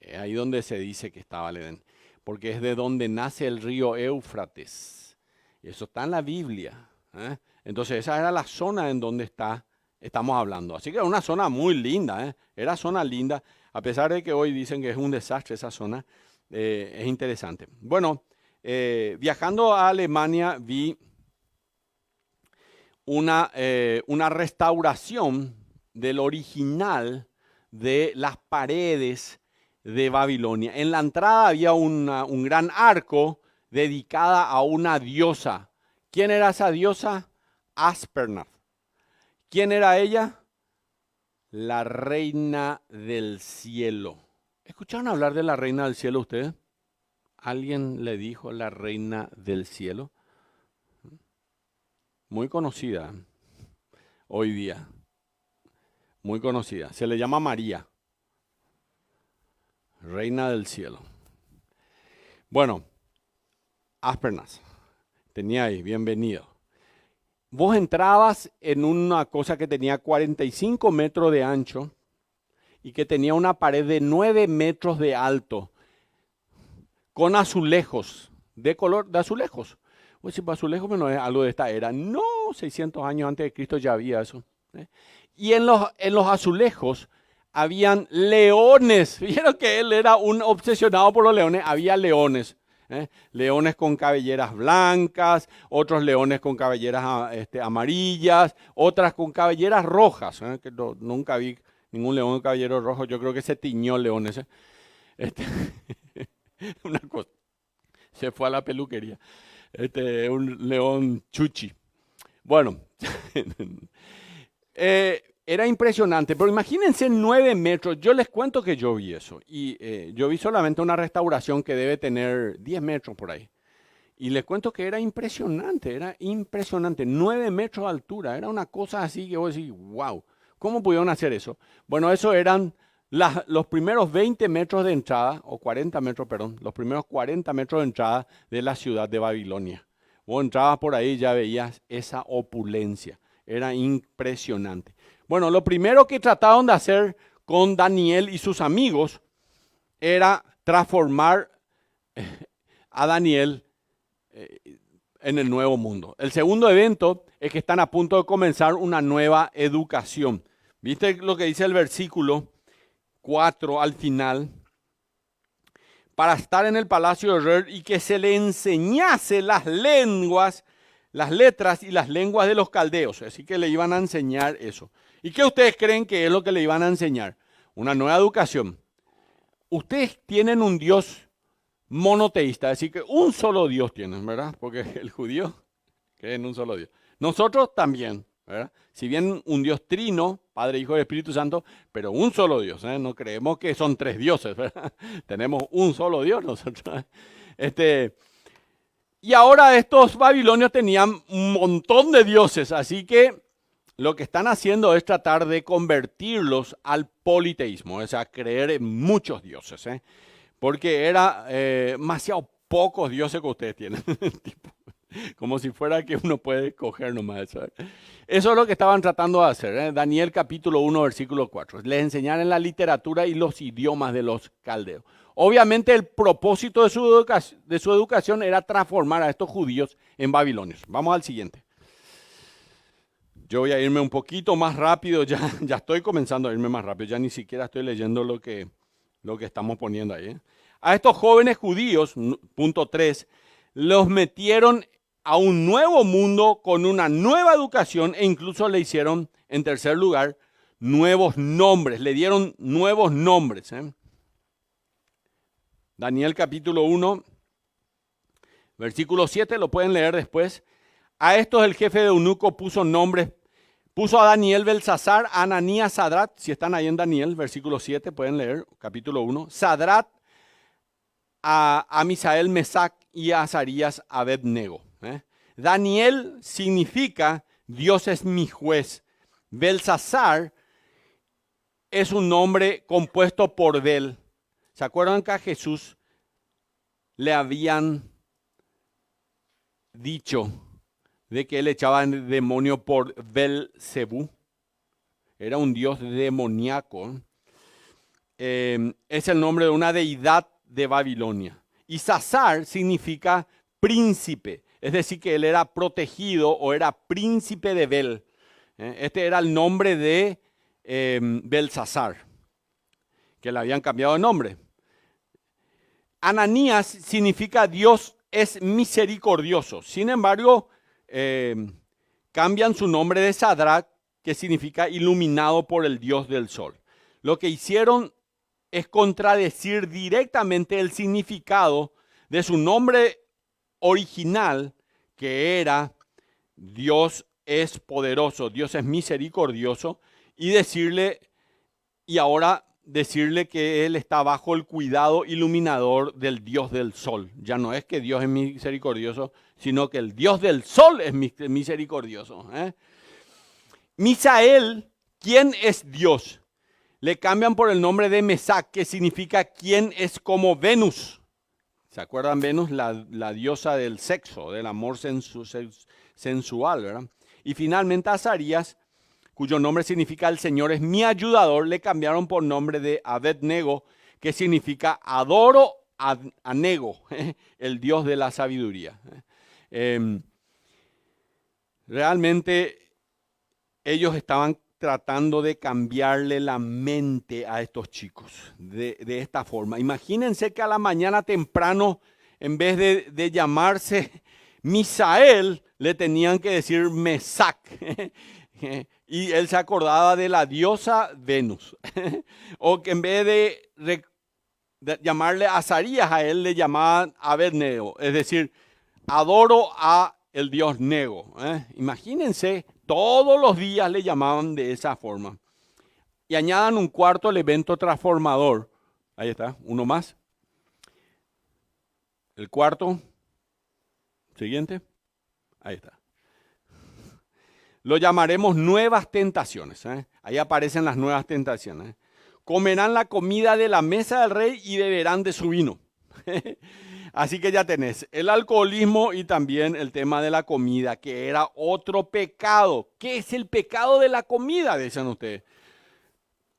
Es ahí donde se dice que estaba el Edén, porque es de donde nace el río Éufrates. Eso está en la Biblia. Entonces esa era la zona en donde estamos hablando. Así que era una zona muy linda. Era zona linda, a pesar de que hoy dicen que es un desastre esa zona. Es interesante. Bueno, viajando a Alemania vi una restauración del original de las paredes de Babilonia. En la entrada había un gran arco dedicada a una diosa. ¿Quién era esa diosa? Aspernath. ¿Quién era ella? La reina del cielo. ¿Escucharon hablar de la reina del cielo ustedes? ¿Alguien le dijo la reina del cielo? Muy conocida hoy día. Muy conocida. Se le llama María. Reina del cielo. Bueno, Aspernath. Tenía ahí, bienvenido. Vos entrabas en una cosa que tenía 45 metros de ancho y que tenía una pared de 9 metros de alto, con azulejos, de color de azulejos. Pues si azulejos no es algo de esta era. No, 600 años antes de Cristo ya había eso. Y en los azulejos habían leones. Vieron que él era un obsesionado por los leones. Había leones. Leones con cabelleras blancas, otros leones con cabelleras amarillas, otras con cabelleras rojas, que nunca vi ningún león con cabellero rojo. Yo creo que se tiñó leones. Una cosa, se fue a la peluquería. Un león chuchi. Bueno, era impresionante, pero imagínense 9 metros. Yo les cuento que yo vi eso. Y yo vi solamente una restauración que debe tener 10 metros por ahí. Y les cuento que era impresionante. 9 metros de altura. Era una cosa así que vos decís, wow, ¿cómo pudieron hacer eso? Bueno, eso eran los primeros 20 metros de entrada, o 40 metros, perdón, los primeros 40 metros de entrada de la ciudad de Babilonia. Vos entrabas por ahí y ya veías esa opulencia. Era impresionante. Bueno, lo primero que trataron de hacer con Daniel y sus amigos era transformar a Daniel en el nuevo mundo. El segundo evento es que están a punto de comenzar una nueva educación. ¿Viste lo que dice el versículo 4 al final? Para estar en el palacio de rey y que se le enseñase las lenguas las letras y las lenguas de los caldeos. Así que le iban a enseñar eso. ¿Y qué ustedes creen que es lo que le iban a enseñar? Una nueva educación. Ustedes tienen un Dios monoteísta, es decir, que un solo Dios tienen, ¿verdad? Porque el judío cree en un solo Dios. Nosotros también, ¿verdad? Si bien un Dios trino, Padre, Hijo y Espíritu Santo, pero un solo Dios, ¿eh? No creemos que son tres dioses, ¿verdad? Tenemos un solo Dios nosotros. Y ahora estos babilonios tenían un montón de dioses, así que lo que están haciendo es tratar de convertirlos al politeísmo, o sea, creer en muchos dioses, ¿eh? Porque era demasiado pocos dioses que ustedes tienen. Como si fuera que uno puede escoger nomás. ¿Sabes? Eso es lo que estaban tratando de hacer. ¿Eh? Daniel capítulo 1, versículo 4. Les enseñaron la literatura y los idiomas de los caldeos. Obviamente el propósito de su educación era transformar a estos judíos en babilonios. Vamos al siguiente. Yo voy a irme un poquito más rápido. Ya estoy comenzando a irme más rápido. Ya ni siquiera estoy leyendo lo que estamos poniendo ahí. ¿Eh? A estos jóvenes judíos, punto 3, los metieron a un nuevo mundo con una nueva educación e incluso le hicieron, en tercer lugar, nuevos nombres. Le dieron nuevos nombres. ¿Eh? Daniel capítulo 1, versículo 7, lo pueden leer después. A estos el jefe de eunuco puso a Daniel Belsasar, a Ananías Sadrat, si están ahí en Daniel, versículo 7, pueden leer, capítulo 1. Sadrat, a Misael, Mesac y a Azarías, Abednego. Daniel significa Dios es mi juez. Belsasar es un nombre compuesto por Bel. ¿Se acuerdan que a Jesús le habían dicho de que él echaba el demonio por Belzebú? Era un dios demoníaco. Es el nombre de una deidad de Babilonia. Y Sasar significa príncipe, es decir, que él era protegido o era príncipe de Bel. Este era el nombre de Belsasar, que le habían cambiado de nombre. Ananías significa Dios es misericordioso. Sin embargo, cambian su nombre de Sadrach, que significa iluminado por el Dios del sol. Lo que hicieron es contradecir directamente el significado de su nombre original, que era Dios es poderoso, Dios es misericordioso, y ahora decirle que Él está bajo el cuidado iluminador del Dios del sol. Ya no es que Dios es misericordioso, sino que el Dios del sol es misericordioso. Misael, ¿quién es Dios? Le cambian por el nombre de Mesac, que significa quién es como Venus. ¿Se acuerdan Venus? La diosa del sexo, del amor sensual, ¿verdad? Y finalmente a Azarías, cuyo nombre significa el Señor es mi ayudador, le cambiaron por nombre de Abednego, que significa adoro a Nego, el Dios de la sabiduría. Realmente ellos estaban tratando de cambiarle la mente a estos chicos de esta forma. Imagínense que a la mañana temprano, en vez de llamarse Misael, le tenían que decir Mesac. Y él se acordaba de la diosa Venus. O que en vez de llamarle Azarías, a él le llamaban Abednego. Es decir, adoro a el dios Nego. Imagínense, todos los días le llamaban de esa forma. Y añadan un cuarto elemento transformador. Ahí está, uno más. El cuarto. Siguiente. Ahí está. Lo llamaremos nuevas tentaciones. Ahí aparecen las nuevas tentaciones. Comerán la comida de la mesa del rey y beberán de su vino. Así que ya tenés el alcoholismo y también el tema de la comida, que era otro pecado. ¿Qué es el pecado de la comida? Dicen ustedes.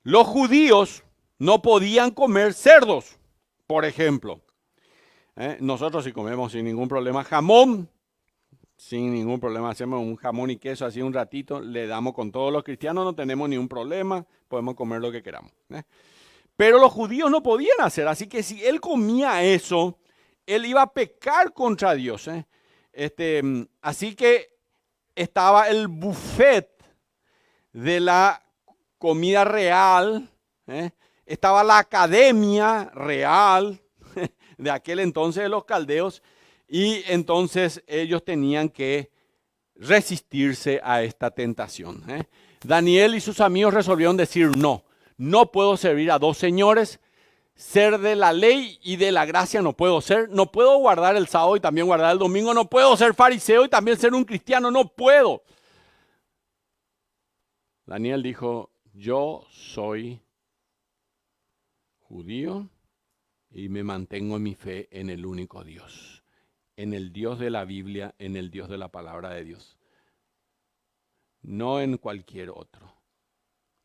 Los judíos no podían comer cerdos, por ejemplo. Nosotros sí comemos sin ningún problema jamón. Sin ningún problema, hacemos un jamón y queso así un ratito, le damos con todos los cristianos, no tenemos ningún problema, podemos comer lo que queramos. Pero los judíos no podían hacer, así que si él comía eso, él iba a pecar contra Dios. Así que estaba el buffet de la comida real, estaba la academia real de aquel entonces de los caldeos, y entonces ellos tenían que resistirse a esta tentación. Daniel y sus amigos resolvieron decir no, no puedo servir a dos señores, ser de la ley y de la gracia no puedo ser, no puedo guardar el sábado y también guardar el domingo, no puedo ser fariseo y también ser un cristiano, no puedo. Daniel dijo, yo soy judío y me mantengo en mi fe en el único Dios, en el Dios de la Biblia, en el Dios de la palabra de Dios. No en cualquier otro.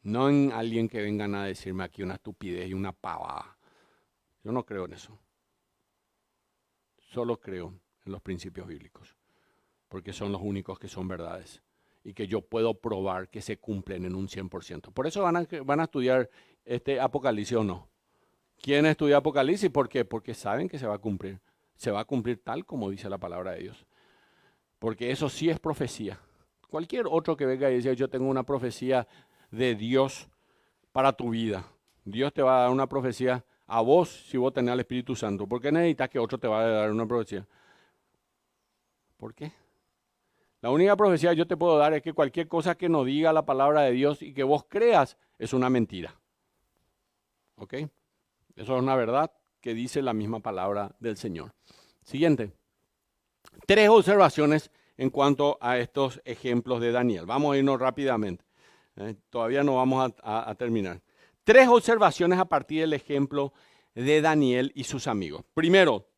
No en alguien que vengan a decirme aquí una estupidez y una pavada. Yo no creo en eso. Solo creo en los principios bíblicos, porque son los únicos que son verdades y que yo puedo probar que se cumplen en un 100%. Por eso van a estudiar Apocalipsis o no. ¿Quién estudia Apocalipsis? ¿Por qué? Porque saben que se va a cumplir. Se va a cumplir tal como dice la palabra de Dios. Porque eso sí es profecía. Cualquier otro que venga y diga, yo tengo una profecía de Dios para tu vida. Dios te va a dar una profecía a vos si vos tenés al Espíritu Santo. ¿Por qué necesitas que otro te vaya a dar una profecía? ¿Por qué? La única profecía que yo te puedo dar es que cualquier cosa que no diga la palabra de Dios y que vos creas es una mentira. ¿Ok? Eso es una verdad que dice la misma palabra del Señor. Siguiente. 3 observaciones en cuanto a estos ejemplos de Daniel. Vamos a irnos rápidamente. Todavía no vamos a terminar. 3 observaciones a partir del ejemplo de Daniel y sus amigos. Primero,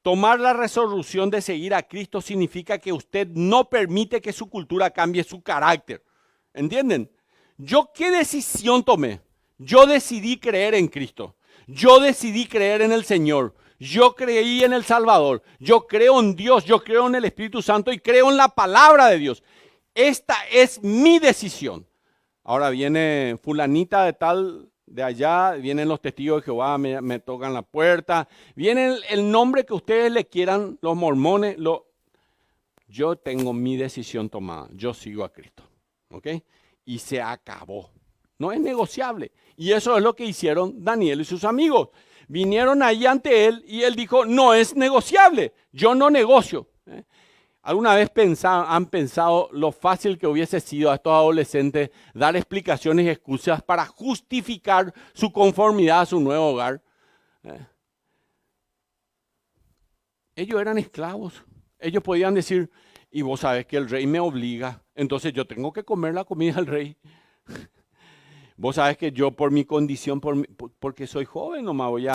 tomar la resolución de seguir a Cristo significa que usted no permite que su cultura cambie su carácter. ¿Entienden? ¿Yo qué decisión tomé? Yo decidí creer en Cristo. Yo decidí creer en el Señor. Yo creí en el Salvador. Yo creo en Dios. Yo creo en el Espíritu Santo y creo en la palabra de Dios. Esta es mi decisión. Ahora viene fulanita de tal, de allá, vienen los testigos de Jehová, me tocan la puerta, viene el nombre que ustedes le quieran, los mormones, yo tengo mi decisión tomada, yo sigo a Cristo, ¿ok? Y se acabó, no es negociable. Y eso es lo que hicieron Daniel y sus amigos. Vinieron ahí ante él y él dijo, no es negociable, yo no negocio. ¿Alguna vez han pensado lo fácil que hubiese sido a estos adolescentes dar explicaciones y excusas para justificar su conformidad a su nuevo hogar? Ellos eran esclavos. Ellos podían decir, y vos sabés que el rey me obliga, entonces yo tengo que comer la comida del rey. Vos sabés que yo por mi condición, porque soy joven, nomás voy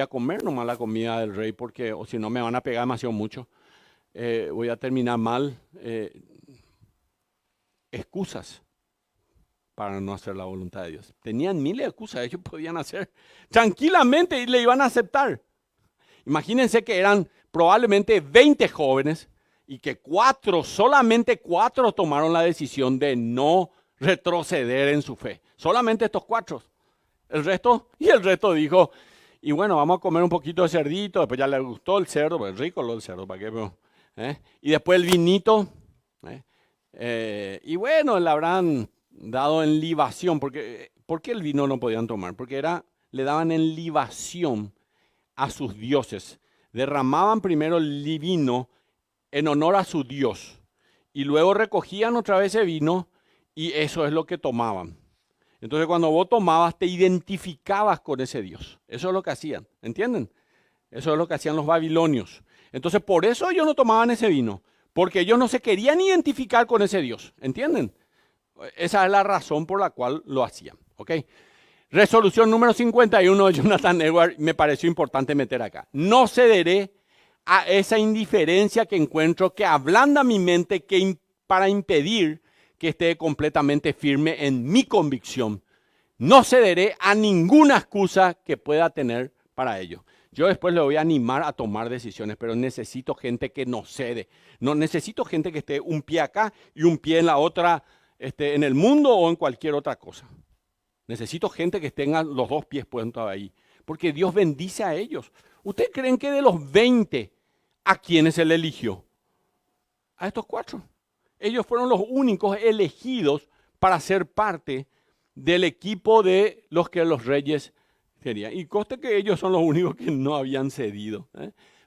a comer nomás la comida del rey, porque o si no me van a pegar demasiado mucho. Voy a terminar mal. Excusas para no hacer la voluntad de Dios. Tenían miles de excusas, ellos podían hacer tranquilamente y le iban a aceptar. Imagínense que eran probablemente 20 jóvenes y que solamente 4 tomaron la decisión de no retroceder en su fe. Solamente estos 4. El resto dijo, y bueno, vamos a comer un poquito de cerdito, después ya les gustó el cerdo, pues rico el cerdo, ¿para qué? Y después el vinito, y bueno, le habrán dado en libación, ¿por qué el vino no podían tomar? Porque le daban en libación a sus dioses. Derramaban primero el vino en honor a su Dios y luego recogían otra vez el vino y eso es lo que tomaban. Entonces cuando vos tomabas te identificabas con ese Dios. Eso es lo que hacían, ¿entienden? Eso es lo que hacían los babilonios. Entonces por eso ellos no tomaban ese vino, porque ellos no se querían identificar con ese Dios, ¿entienden? Esa es la razón por la cual lo hacían, ¿ok? Resolución número 51 de Jonathan Edwards, me pareció importante meter acá. No cederé a esa indiferencia que encuentro que ablanda mi mente para impedir que esté completamente firme en mi convicción. No cederé a ninguna excusa que pueda tener para ello. Yo después le voy a animar a tomar decisiones, pero necesito gente que no cede. No necesito gente que esté un pie acá y un pie en la otra, en el mundo o en cualquier otra cosa. Necesito gente que tenga los 2 pies puestos ahí, porque Dios bendice a ellos. ¿Ustedes creen que de los 20, a quiénes Él eligió? A estos 4. Ellos fueron los únicos elegidos para ser parte del equipo de los que los reyes querían. Y conste que ellos son los únicos que no habían cedido,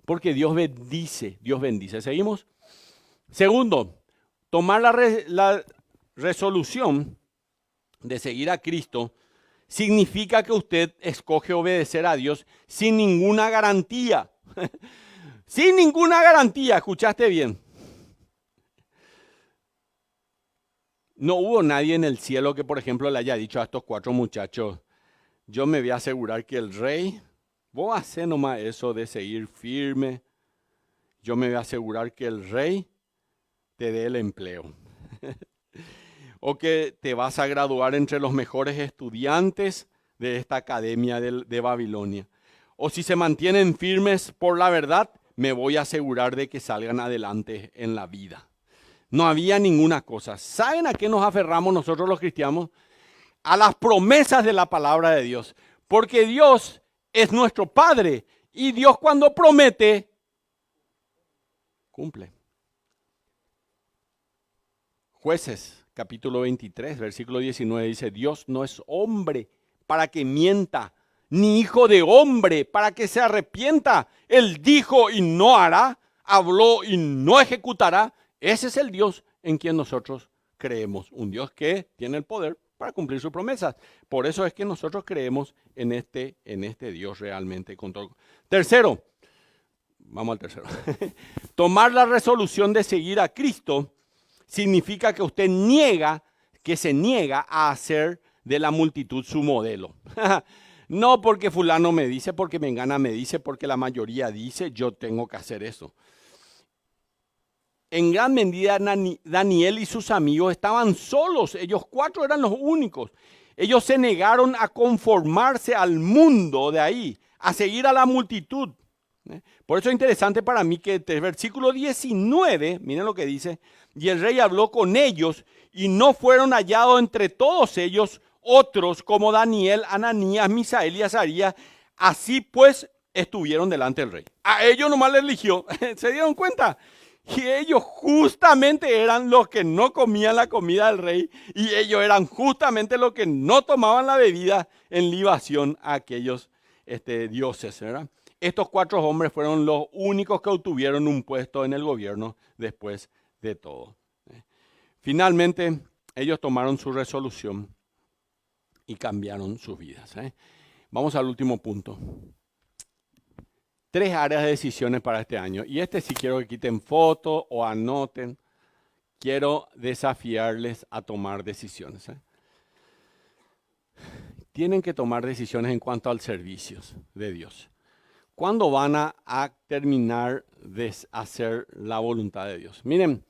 porque Dios bendice, Dios bendice. ¿Seguimos? Segundo, tomar la resolución de seguir a Cristo significa que usted escoge obedecer a Dios sin ninguna garantía. Sin ninguna garantía, ¿escuchaste bien? No hubo nadie en el cielo que, por ejemplo, le haya dicho a estos 4 muchachos, yo me voy a asegurar que el rey, vos hacés nomás eso de seguir firme, yo me voy a asegurar que el rey te dé el empleo. O que te vas a graduar entre los mejores estudiantes de esta academia de Babilonia. O si se mantienen firmes por la verdad, me voy a asegurar de que salgan adelante en la vida. No había ninguna cosa. ¿Saben a qué nos aferramos nosotros los cristianos? A las promesas de la palabra de Dios. Porque Dios es nuestro Padre. Y Dios cuando promete, cumple. Jueces, capítulo 23, versículo 19 dice, Dios no es hombre para que mienta, ni hijo de hombre para que se arrepienta. Él dijo y no hará, habló y no ejecutará. Ese es el Dios en quien nosotros creemos, un Dios que tiene el poder para cumplir sus promesas. Por eso es que nosotros creemos en este Dios realmente. Tercero, vamos al tercero. Tomar la resolución de seguir a Cristo significa que usted se niega a hacer de la multitud su modelo. No porque fulano me dice, porque mengana me dice, porque la mayoría dice, yo tengo que hacer eso. En gran medida, Daniel y sus amigos estaban solos. Ellos 4 eran los únicos. Ellos se negaron a conformarse al mundo de ahí, a seguir a la multitud. Por eso es interesante para mí que el versículo 19, miren lo que dice, y el rey habló con ellos y no fueron hallados entre todos ellos otros como Daniel, Ananías, Misael y Azarías. Así pues estuvieron delante del rey. A ellos nomás les eligió. ¿Se dieron cuenta? Y ellos justamente eran los que no comían la comida del rey y ellos eran justamente los que no tomaban la bebida en libación a aquellos dioses, ¿verdad? Estos 4 hombres fueron los únicos que obtuvieron un puesto en el gobierno después de todo. Finalmente, ellos tomaron su resolución y cambiaron sus vidas. Vamos al último punto. 3 áreas de decisiones para este año. Y sí quiero que quiten fotos o anoten. Quiero desafiarles a tomar decisiones. Tienen que tomar decisiones en cuanto al servicio de Dios. ¿Cuándo van a terminar de hacer la voluntad de Dios? Miren,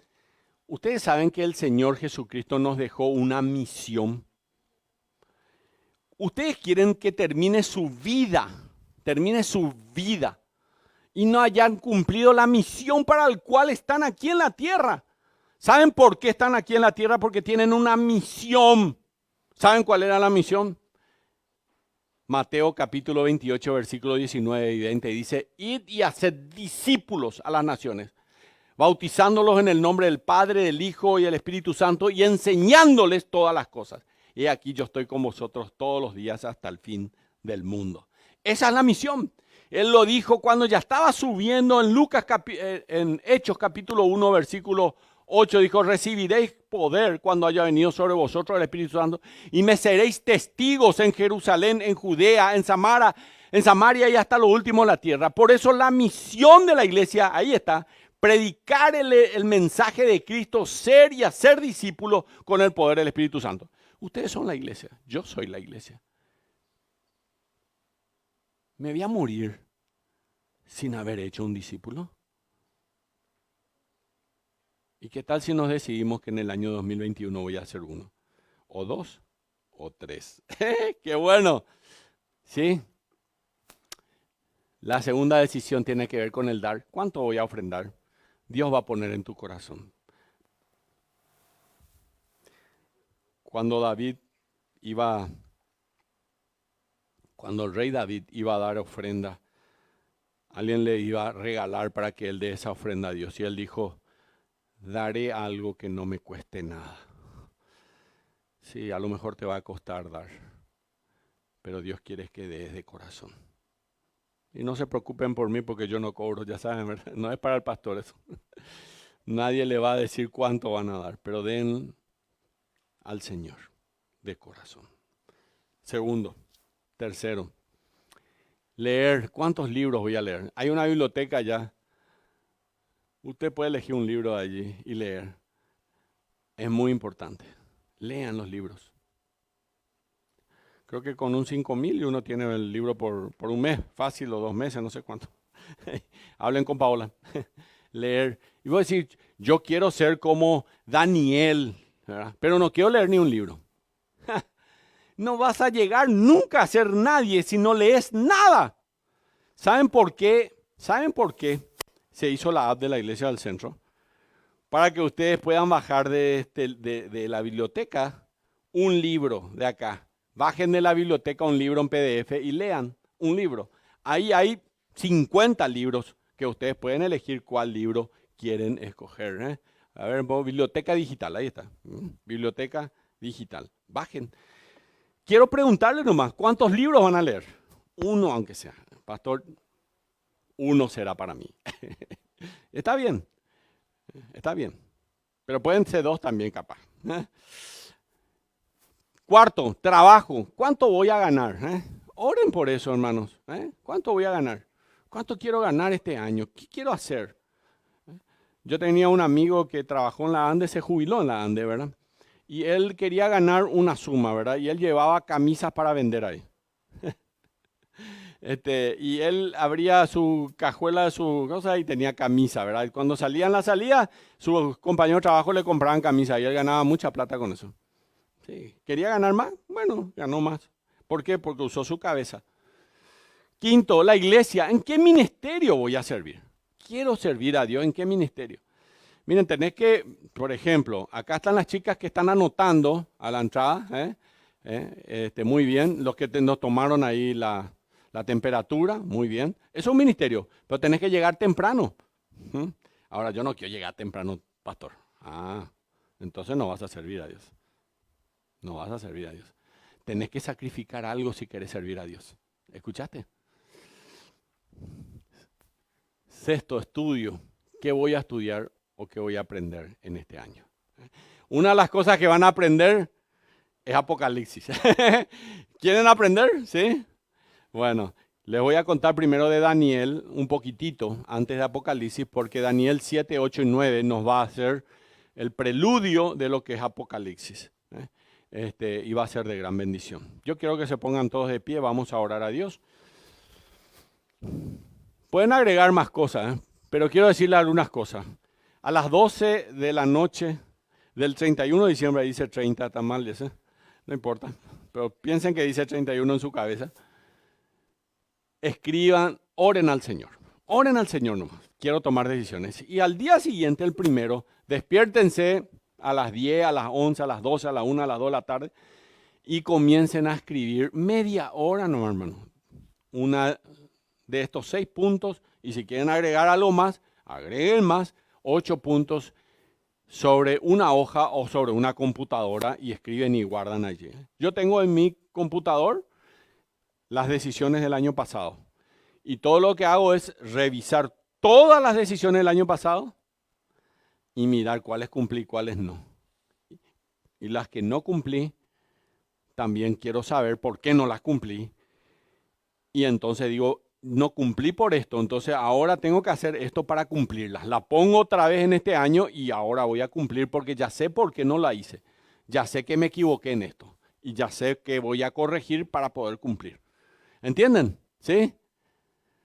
ustedes saben que el Señor Jesucristo nos dejó una misión. Ustedes quieren que termine su vida y no hayan cumplido la misión para la cual están aquí en la tierra. ¿Saben por qué están aquí en la tierra? Porque tienen una misión. ¿Saben cuál era la misión? Mateo capítulo 28, versículo 19 y 20 dice, id y haced discípulos a las naciones, bautizándolos en el nombre del Padre, del Hijo y del Espíritu Santo y enseñándoles todas las cosas. Y aquí yo estoy con vosotros todos los días hasta el fin del mundo. Esa es la misión. Él lo dijo cuando ya estaba subiendo en Hechos capítulo 1, versículo 8, dijo, recibiréis poder cuando haya venido sobre vosotros el Espíritu Santo y me seréis testigos en Jerusalén, en Judea, en Samaria y hasta lo último de la tierra. Por eso la misión de la iglesia, ahí está, predicar el mensaje de Cristo, ser y hacer discípulos con el poder del Espíritu Santo. Ustedes son la iglesia, yo soy la iglesia. ¿Me voy a morir sin haber hecho un discípulo? ¿Y qué tal si nos decidimos que en el año 2021 voy a hacer 1, o 2, o 3? ¡Qué bueno! ¿Sí? La segunda decisión tiene que ver con el dar. ¿Cuánto voy a ofrendar? Dios va a poner en tu corazón. Cuando el rey David iba a dar ofrenda, alguien le iba a regalar para que él dé esa ofrenda a Dios. Y él dijo, daré algo que no me cueste nada. Sí, a lo mejor te va a costar dar, pero Dios quiere que des de corazón. Y no se preocupen por mí porque yo no cobro, ya saben, ¿verdad? No es para el pastor eso. Nadie le va a decir cuánto van a dar, pero den al Señor de corazón. Segundo, tercero, leer. ¿Cuántos libros voy a leer? Hay una biblioteca allá. Usted puede elegir un libro de allí y leer. Es muy importante. Lean los libros. Creo que con un 5.000 uno tiene el libro por un mes, fácil, o 2 meses, no sé cuánto. Hablen con Paola. Leer. Y voy a decir, yo quiero ser como Daniel, ¿verdad? Pero no quiero leer ni un libro. No vas a llegar nunca a ser nadie si no lees nada. ¿Saben por qué? ¿Saben por qué se hizo la app de la Iglesia del Centro? Para que ustedes puedan bajar de la biblioteca un libro de acá. Bajen de la biblioteca un libro en PDF y lean un libro. Ahí hay 50 libros que ustedes pueden elegir cuál libro quieren escoger, ¿eh? A ver, biblioteca digital, ahí está. Biblioteca digital. Bajen. Quiero preguntarles nomás, ¿cuántos libros van a leer? Uno, aunque sea. Pastor, uno será para mí. Está bien, está bien. Pero pueden ser 2 también, capaz. Cuarto, trabajo. ¿Cuánto voy a ganar? Oren por eso, hermanos. ¿Cuánto voy a ganar? ¿Cuánto quiero ganar este año? ¿Qué quiero hacer? Yo tenía un amigo que trabajó en la ANDE, se jubiló en la ANDE, ¿verdad? Y él quería ganar una suma, ¿verdad? Y él llevaba camisas para vender ahí. Y él abría su cajuela de su cosa y tenía camisa, ¿verdad? Y cuando salía en la salida, sus compañeros de trabajo le compraban camisa y él ganaba mucha plata con eso. Sí. ¿Quería ganar más? Bueno, ganó más. ¿Por qué? Porque usó su cabeza. Quinto, la iglesia. ¿En qué ministerio voy a servir? Quiero servir a Dios. ¿En qué ministerio? Miren, tenés que, por ejemplo, acá están las chicas que están anotando a la entrada. Muy bien. Los que nos tomaron ahí la temperatura, muy bien. Eso es un ministerio, pero tenés que llegar temprano. Ahora, yo no quiero llegar temprano, pastor. Entonces no vas a servir a Dios. No vas a servir a Dios. Tenés que sacrificar algo si querés servir a Dios. ¿Escuchaste? Sexto, estudio. ¿Qué voy a estudiar o qué voy a aprender en este año? Una de las cosas que van a aprender es Apocalipsis. ¿Quieren aprender? ¿Sí? Bueno, les voy a contar primero de Daniel un poquitito antes de Apocalipsis, porque Daniel 7, 8 y 9 nos va a hacer el preludio de lo que es Apocalipsis. Y va a ser de gran bendición. Yo quiero que se pongan todos de pie, vamos a orar a Dios. Pueden agregar más cosas, pero quiero decirle algunas cosas. A las 12 de la noche del 31 de diciembre, dice 30, está mal ese, no importa, pero piensen que dice 31 en su cabeza. Escriban, oren al Señor nomás. Quiero tomar decisiones. Y al día siguiente, el primero, despiértense a las 10, a las 11, a las 12, a las 1, a las 2 de la tarde y comiencen a escribir media hora, no, hermano. Una de estos 6 puntos, y si quieren agregar algo más, agreguen más, 8 puntos sobre una hoja o sobre una computadora y escriben y guardan allí. Yo tengo en mi computador las decisiones del año pasado. Y todo lo que hago es revisar todas las decisiones del año pasado y mirar cuáles cumplí y cuáles no. Y las que no cumplí, también quiero saber por qué no las cumplí. Y entonces digo, no cumplí por esto, entonces ahora tengo que hacer esto para cumplirlas. La pongo otra vez en este año y ahora voy a cumplir porque ya sé por qué no la hice. Ya sé que me equivoqué en esto. Y ya sé que voy a corregir para poder cumplir. ¿Entienden? ¿Sí?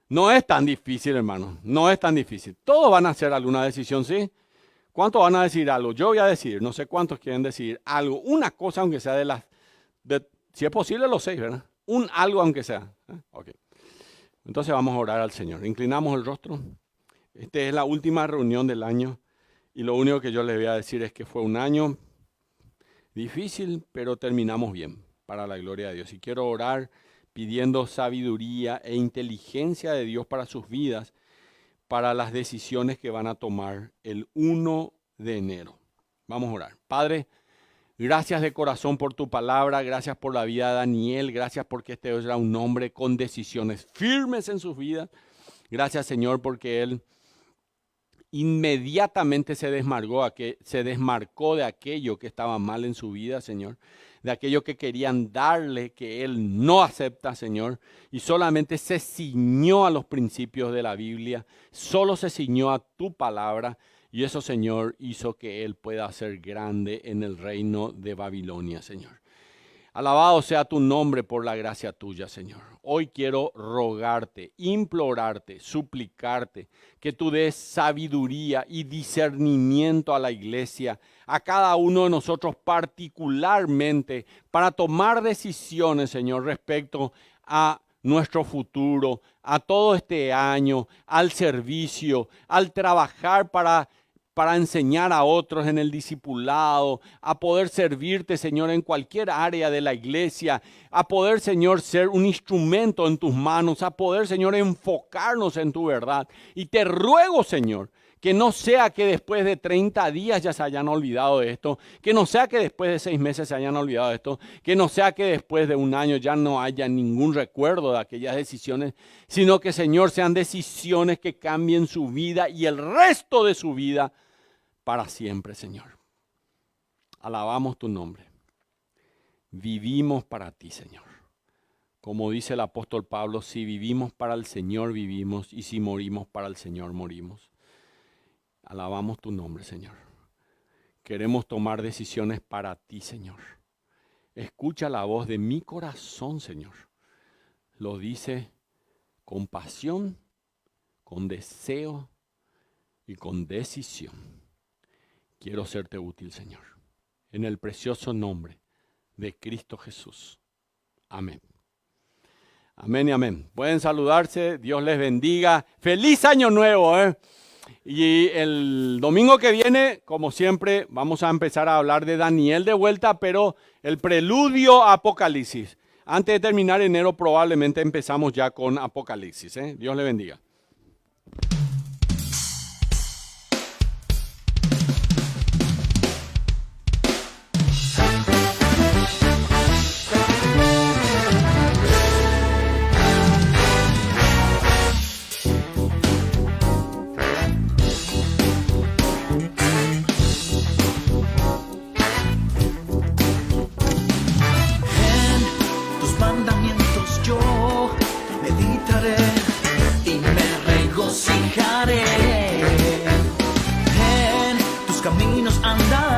No es tan difícil, hermano. No es tan difícil. Todos van a hacer alguna decisión, ¿sí? ¿Cuántos van a decir algo? Yo voy a decir, no sé cuántos quieren decir algo. Una cosa, aunque sea si es posible, los 6, ¿verdad? Algo, aunque sea. Ok. Entonces vamos a orar al Señor. Inclinamos el rostro. Esta es la última reunión del año. Y lo único que yo les voy a decir es que fue un año difícil, pero terminamos bien, para la gloria de Dios. Y quiero orar pidiendo sabiduría e inteligencia de Dios para sus vidas, para las decisiones que van a tomar el 1 de enero. Vamos a orar. Padre, gracias de corazón por tu palabra, gracias por la vida de Daniel, gracias porque este era un hombre con decisiones firmes en sus vidas. Gracias, Señor, porque él inmediatamente se desmarcó de aquello que estaba mal en su vida, Señor, de aquello que querían darle, que él no acepta, Señor, y solamente se ciñó a los principios de la Biblia, solo se ciñó a tu palabra, y eso, Señor, hizo que él pueda ser grande en el reino de Babilonia, Señor. Alabado sea tu nombre por la gracia tuya, Señor. Hoy quiero rogarte, implorarte, suplicarte que tú des sabiduría y discernimiento a la iglesia, a cada uno de nosotros particularmente, para tomar decisiones, Señor, respecto a nuestro futuro, a todo este año, al servicio, al trabajar para enseñar a otros en el discipulado, a poder servirte, Señor, en cualquier área de la iglesia, a poder, Señor, ser un instrumento en tus manos, a poder, Señor, enfocarnos en tu verdad. Y te ruego, Señor, que no sea que después de 30 días ya se hayan olvidado de esto, que no sea que después de 6 meses se hayan olvidado de esto, que no sea que después de un año ya no haya ningún recuerdo de aquellas decisiones, sino que, Señor, sean decisiones que cambien su vida y el resto de su vida para siempre, Señor. Alabamos tu nombre. Vivimos para ti, Señor. Como dice el apóstol Pablo, si vivimos para el Señor, vivimos, y si morimos para el Señor, morimos. Alabamos tu nombre, Señor. Queremos tomar decisiones para ti, Señor. Escucha la voz de mi corazón, Señor. Lo dice con pasión, con deseo y con decisión. Quiero serte útil, Señor. En el precioso nombre de Cristo Jesús. Amén. Amén y amén. Pueden saludarse. Dios les bendiga. ¡Feliz Año Nuevo! Y el domingo que viene, como siempre, vamos a empezar a hablar de Daniel de vuelta, pero el preludio a Apocalipsis. Antes de terminar enero, probablemente empezamos ya con Apocalipsis. Dios le bendiga. Y me regocijaré, en tus caminos andaré.